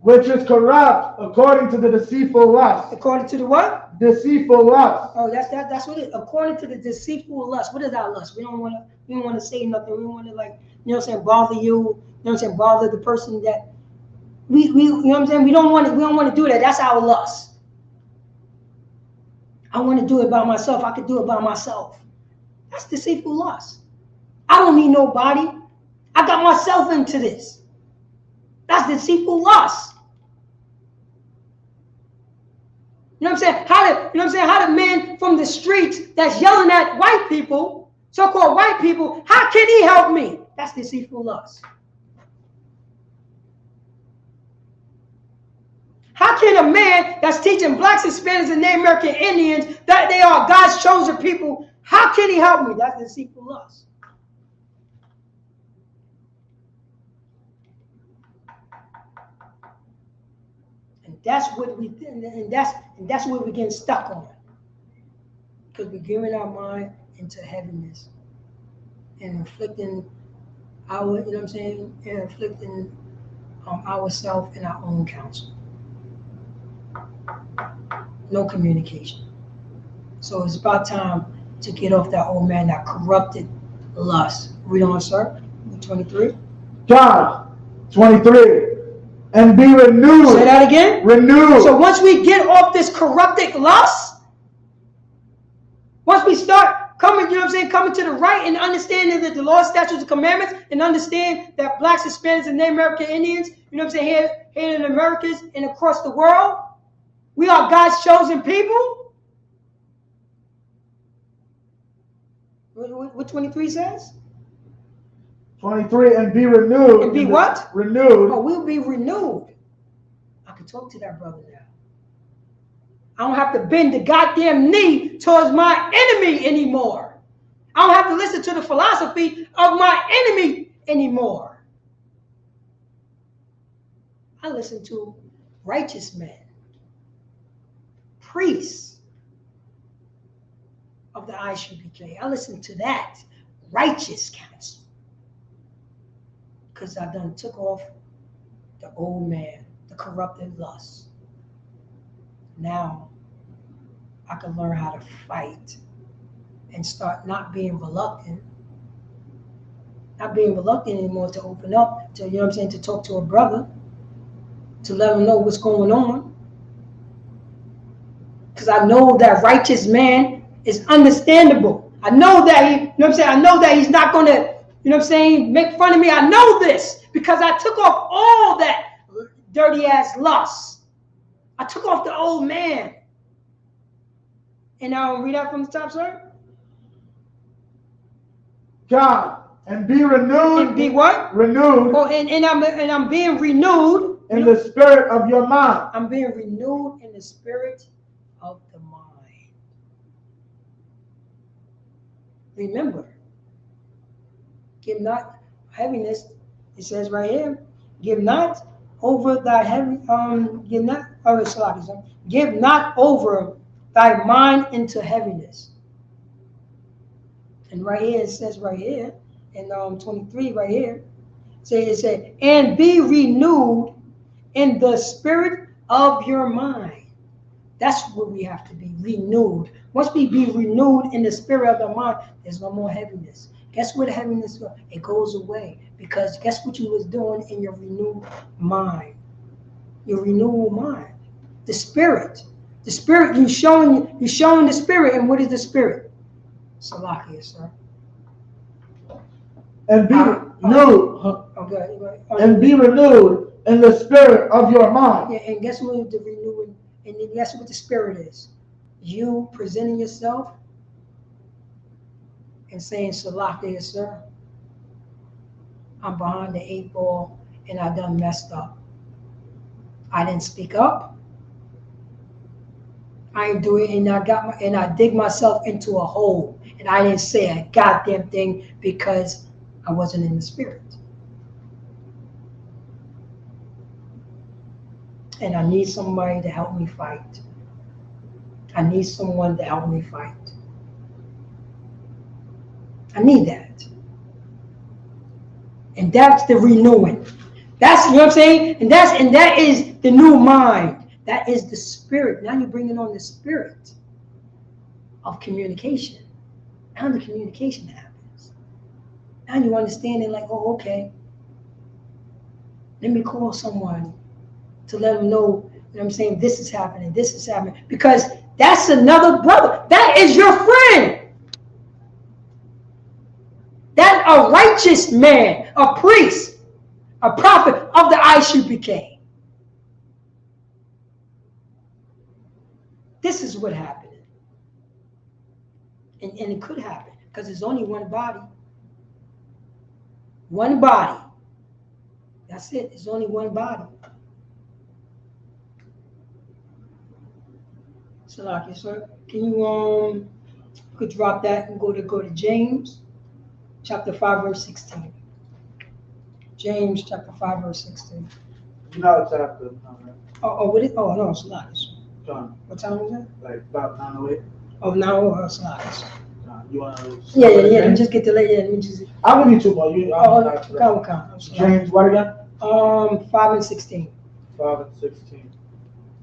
which is corrupt according to the deceitful lust. According to the what? Deceitful lust. Oh, that's what it is. According to the deceitful lust. What is our lust? We don't want to say nothing. We don't want to, like, you know what I'm saying, bother you. You know what I'm saying, bother the person that we you know what I'm saying, we don't want to do that. That's our lust. I want to do it by myself. I could do it by myself. That's deceitful lust. I don't need nobody. I got myself into this. That's deceitful lust. You know what I'm saying? How the man from the streets that's yelling at white people, so-called white people, how can he help me? That's deceitful lust. How can a man that's teaching Blacks, Hispanics, and Native American Indians that they are God's chosen people, how can he help me? That's deceitful lust. And that's what we and that's what we're getting stuck on. Because we're giving our mind into heaviness and inflicting our, you know what I'm saying, and inflicting ourselves in our own counsel. No communication. So it's about time to get off that old man, that corrupted lust. Read on, sir. 23. God, 23. And be renewed. Say that again. Renewed. So once we get off this corrupted lust, once we start coming, you know what I'm saying, coming to the right and understanding that the law, statutes, and commandments, and understand that Blacks, Hispanics, and Native American Indians, you know what I'm saying, here in the Americas and across the world, we are God's chosen people. What 23 says? 23, and be renewed. And be what? Renewed. Oh, we'll be renewed. I can talk to that brother now. I don't have to bend the goddamn knee towards my enemy anymore. I don't have to listen to the philosophy of my enemy anymore. I listen to righteous men, priests of the I.S.U.P.K. I listen to that righteous counsel because I done took off the old man, the corrupted lust. Now I can learn how to fight and start not being reluctant anymore to open up, to, you know what I'm saying, to talk to a brother, to let him know what's going on. Because I know that righteous man is understandable. I know that he, you know what I'm saying, I know that he's not going to, you know what I'm saying, make fun of me. I know this because I took off all that dirty ass lust. I took off the old man. And I'll read that from the top, sir. God, and be renewed. And be what? Renewed. Oh, and I'm being renewed in the spirit of your mind. I'm being renewed in the spirit of the mind. Remember, give not heaviness. It says right here, give not over thy heavy. Give not. Oh, it's like give not over thy mind into heaviness. And right here it says right here in 23 right here, it said, and be renewed in the spirit of your mind. That's what we have to be renewed. Once we be renewed in the spirit of the mind, there's no more heaviness. Guess what heaviness goes? It goes away because guess what you was doing in your renewed mind? Your renewal mind, the spirit. The spirit you showing the spirit, and what is the spirit? Salakia, sir. And be renewed. Okay. And be renewed in the spirit of your mind. Yeah, and guess what the renewing, and then guess what the spirit is? You presenting yourself and saying, Salakia, sir, I'm behind the 8 ball and I done messed up. I didn't speak up. I ain't do it, and I dig myself into a hole, and I didn't say a goddamn thing because I wasn't in the spirit. And I need somebody to help me fight. I need someone to help me fight. I need that. And that's the renewing. That's, you know what I'm saying? And that is the new mind. That is the spirit. Now you're bringing on the spirit of communication. Now the communication happens. Now you understand it like, oh, okay. Let me call someone to let them know, you know what I'm saying, this is happening. Because that's another brother. That is your friend. That's a righteous man, a priest, a prophet of the I.S.U.P.K. This is what happened. And it could happen because there's only one body. One body. That's it. There's only one body. Salaki, sir. Can you could drop that and go to James chapter 5 verse 16. James chapter 5 verse 16. No chapter. What is? Oh no, Salaki. John. What time is that? Like about 9:08. Oh, now Salaki. You want to? Yeah. Let me just get the lady. Let me just. I'll give you 2 more. Come. James, what again? 5 and 16. 5 and 16.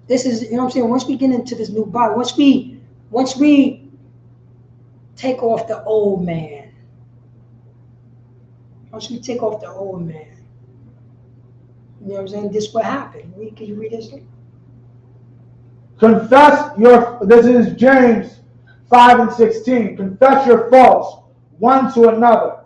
This is, you know what I'm saying, once we get into this new body, once we take off the old man, you know what I'm saying, this what happened. Can you read this? This is James 5 and 16. Confess your faults one to another.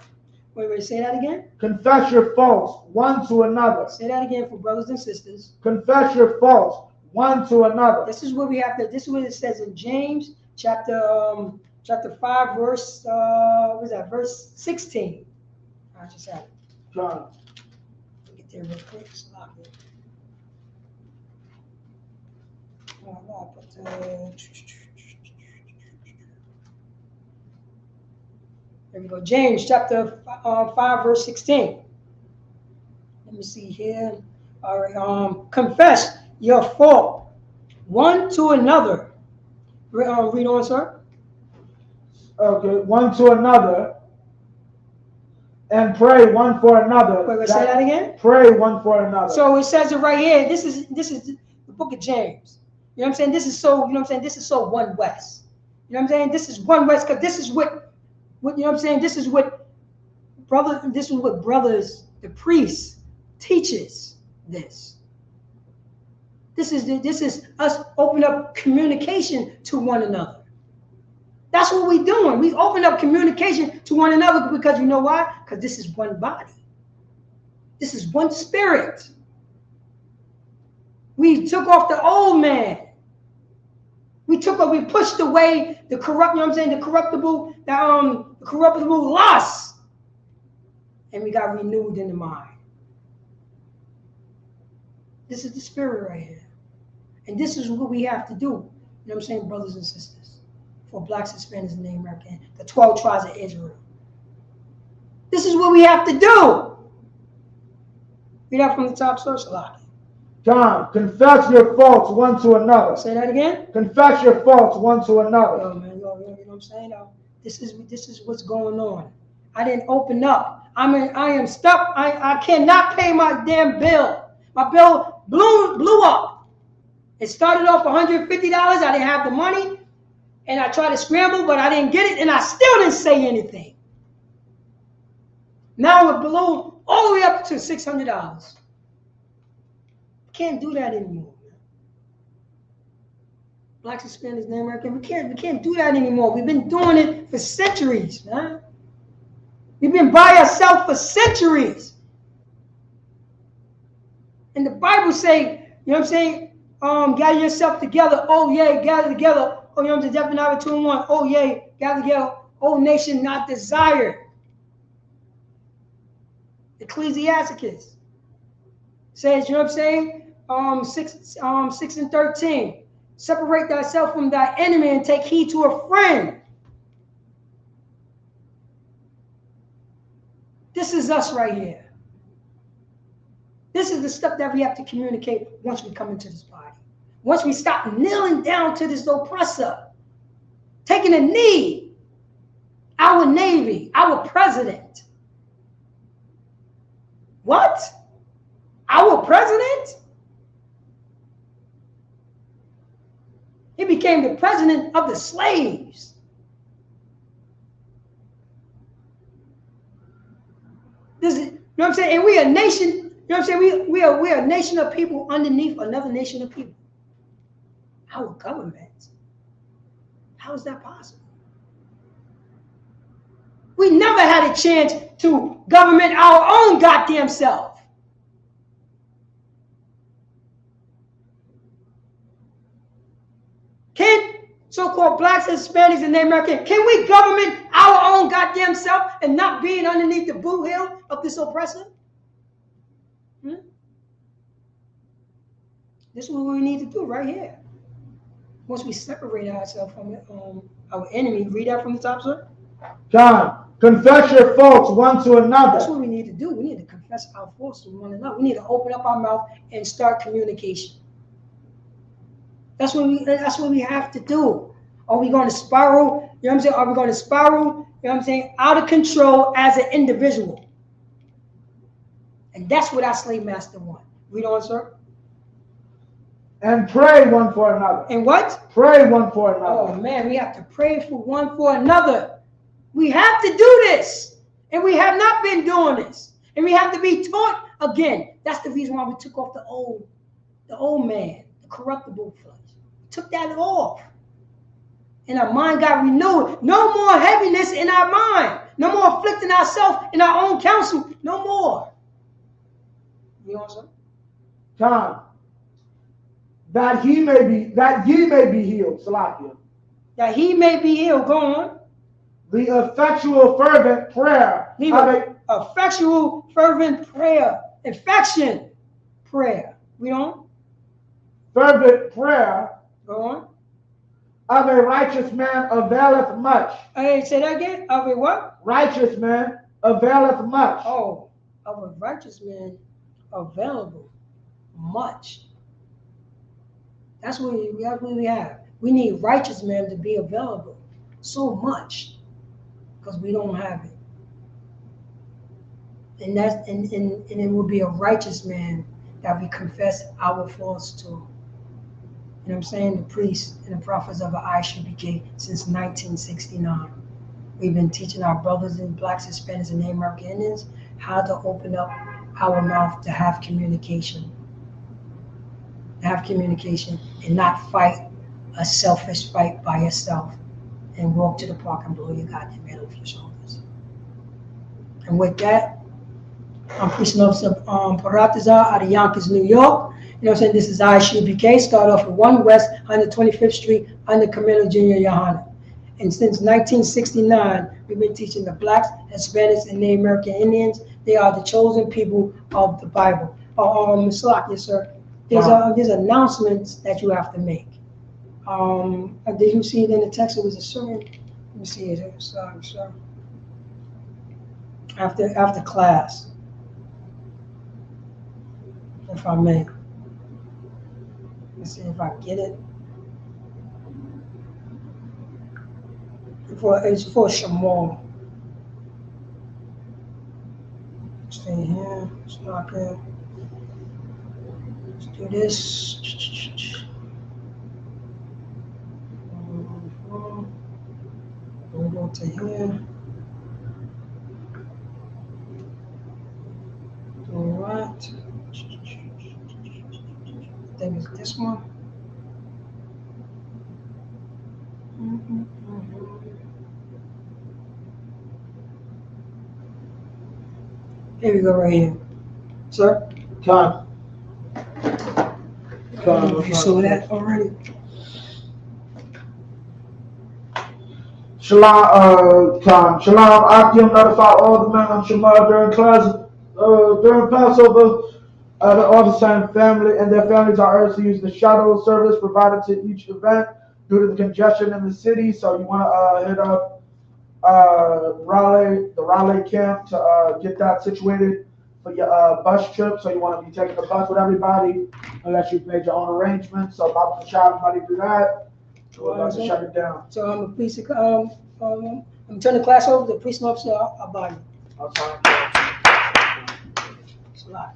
Wait, say that again? Confess your faults one to another. Say that again for brothers and sisters. Confess your faults one to another. This is what it says in James chapter 5 verse what is that, verse 16. I just had it. John. Get there real quick. Stop it. There we go. James chapter 5, verse 16. Let me see here. All right. Confess your fault one to another. Read on, sir. Okay, one to another, and pray one for another. Wait, say that again. Pray one for another. So it says it right here. This is the book of James. You know what I'm saying? This is so. You know what I'm saying? This is so one West. You know what I'm saying? This is one West because this is what you know what I'm saying? This is what brothers, the priests, teaches this. This is us opening up communication to one another. That's what we're doing. We open up communication to one another because you know why? Because this is one body. This is one spirit. We took off the old man. We pushed away the corrupt, you know what I'm saying, the corruptible lust. And we got renewed in the mind. This is the spirit right here. And this is what we have to do. You know what I'm saying, brothers and sisters, for blacks, Hispanics, and Native American, the 12 tribes of Israel. This is what we have to do. Read that from the top, sir. Salaki. John, confess your faults one to another. Say that again. Confess your faults one to another. Yo, man, you know what I'm saying? This is what's going on. I didn't open up. I am stuck. I cannot pay my damn bill. My bill blew up. It started off $150. I didn't have the money, and I tried to scramble, but I didn't get it, and I still didn't say anything. Now it blew all the way up to $600. Can't do that anymore. Blacks, Hispanics, Native American, we can't do that anymore. We've been doing it for centuries, man. We've been by ourselves for centuries. And the Bible say, you know what I'm saying? Gather yourself together. Oh yeah, gather together. Oh, you know what I'm saying? Zephaniah 2:1. Oh yeah, gather together. Oh nation not desired. Ecclesiasticus says, you know what I'm saying? 6 and 13. Separate thyself from thy enemy and take heed to a friend. This is us right here. This is the stuff that we have to communicate once we come into this body. Once we stop kneeling down to this oppressor, taking a knee, our Navy, our president. What? Our president? He became the president of the slaves. This is, you know what I'm saying? And we are a nation, you know what I'm saying? We are a nation of people underneath another nation of people. Our government. How is that possible? We never had a chance to government our own goddamn self. Can so-called blacks, Hispanics, and Native Americans, can we government our own goddamn self and not being underneath the boot heel of this oppressor? This is what we need to do right here. Once we separate ourselves from our enemy, read that from the top, sir. John, confess your faults one to another. That's what we need to do. We need to confess our faults to one another. We need to open up our mouth and start communication. That's what we have to do. Are we going to spiral? You know what I'm saying? Are we going to spiral? You know what I'm saying? Out of control as an individual. And that's what our slave master wants. Read on, sir. And pray one for another. And what? Pray one for another. Oh man, we have to pray for one for another. We have to do this. And we have not been doing this. And we have to be taught again. That's the reason why we took off the old man, the corruptible flesh. Took that off. And our mind got renewed. No more heaviness in our mind. No more afflicting ourselves in our own counsel. No more. You know what I'm saying? John, that ye may be healed. Salakia. That he may be healed. Go on. The effectual fervent prayer. Effectual fervent prayer. Infection prayer. Read on. Fervent prayer. Go on. Of a righteous man availeth much. Hey, say that again. Of a what? Righteous man availeth much. Oh, of a righteous man available much. That's what we have. We need righteous men to be available so much because we don't have it. And it will be a righteous man that we confess our faults to. You know what I'm saying? The priests and the prophets of the I.S.U.P.K since 1969. We've been teaching our brothers and blacks, Hispanics, and Native American Indians how to open up our mouth to have communication. Have communication and not fight a selfish fight by yourself and walk to the park and blow your goddamn head off your shoulders. And with that, I'm Priest Officer Paratazar out of Yonkers, New York. You know what I'm saying? This is I.S.U.P.K. Start off at 1 West 125th Street under Camilo Jr. Yohana. And since 1969, we've been teaching the blacks, Hispanics, and Native American Indians. They are the chosen people of the Bible. Slakia, sir. There's announcements that you have to make. Did you see it in the text? It was a sermon. Let me see it. Sorry, sir. After class, if I may. Let's see if I get it. It's for Shamal. Stay here. It's not good. Let's do this. We'll go to here. All right. I think it's this one. Here we go, right here. Sir? Time. You saw that already? Shalom, Shalom, Akim, notify all the men on Shema during Passover. All the same family and their families are urged to use the shuttle service provided to each event due to the congestion in the city. So you want to hit up the Raleigh camp to get that situated for your bus trip. So you want to be taking the bus with everybody unless you've made your own arrangements. So about to shop, everybody do that. We're about to shut it down. So I'm a priest. I'm turning the class over to the priest officer Abadi. I'll sign. It's a lot.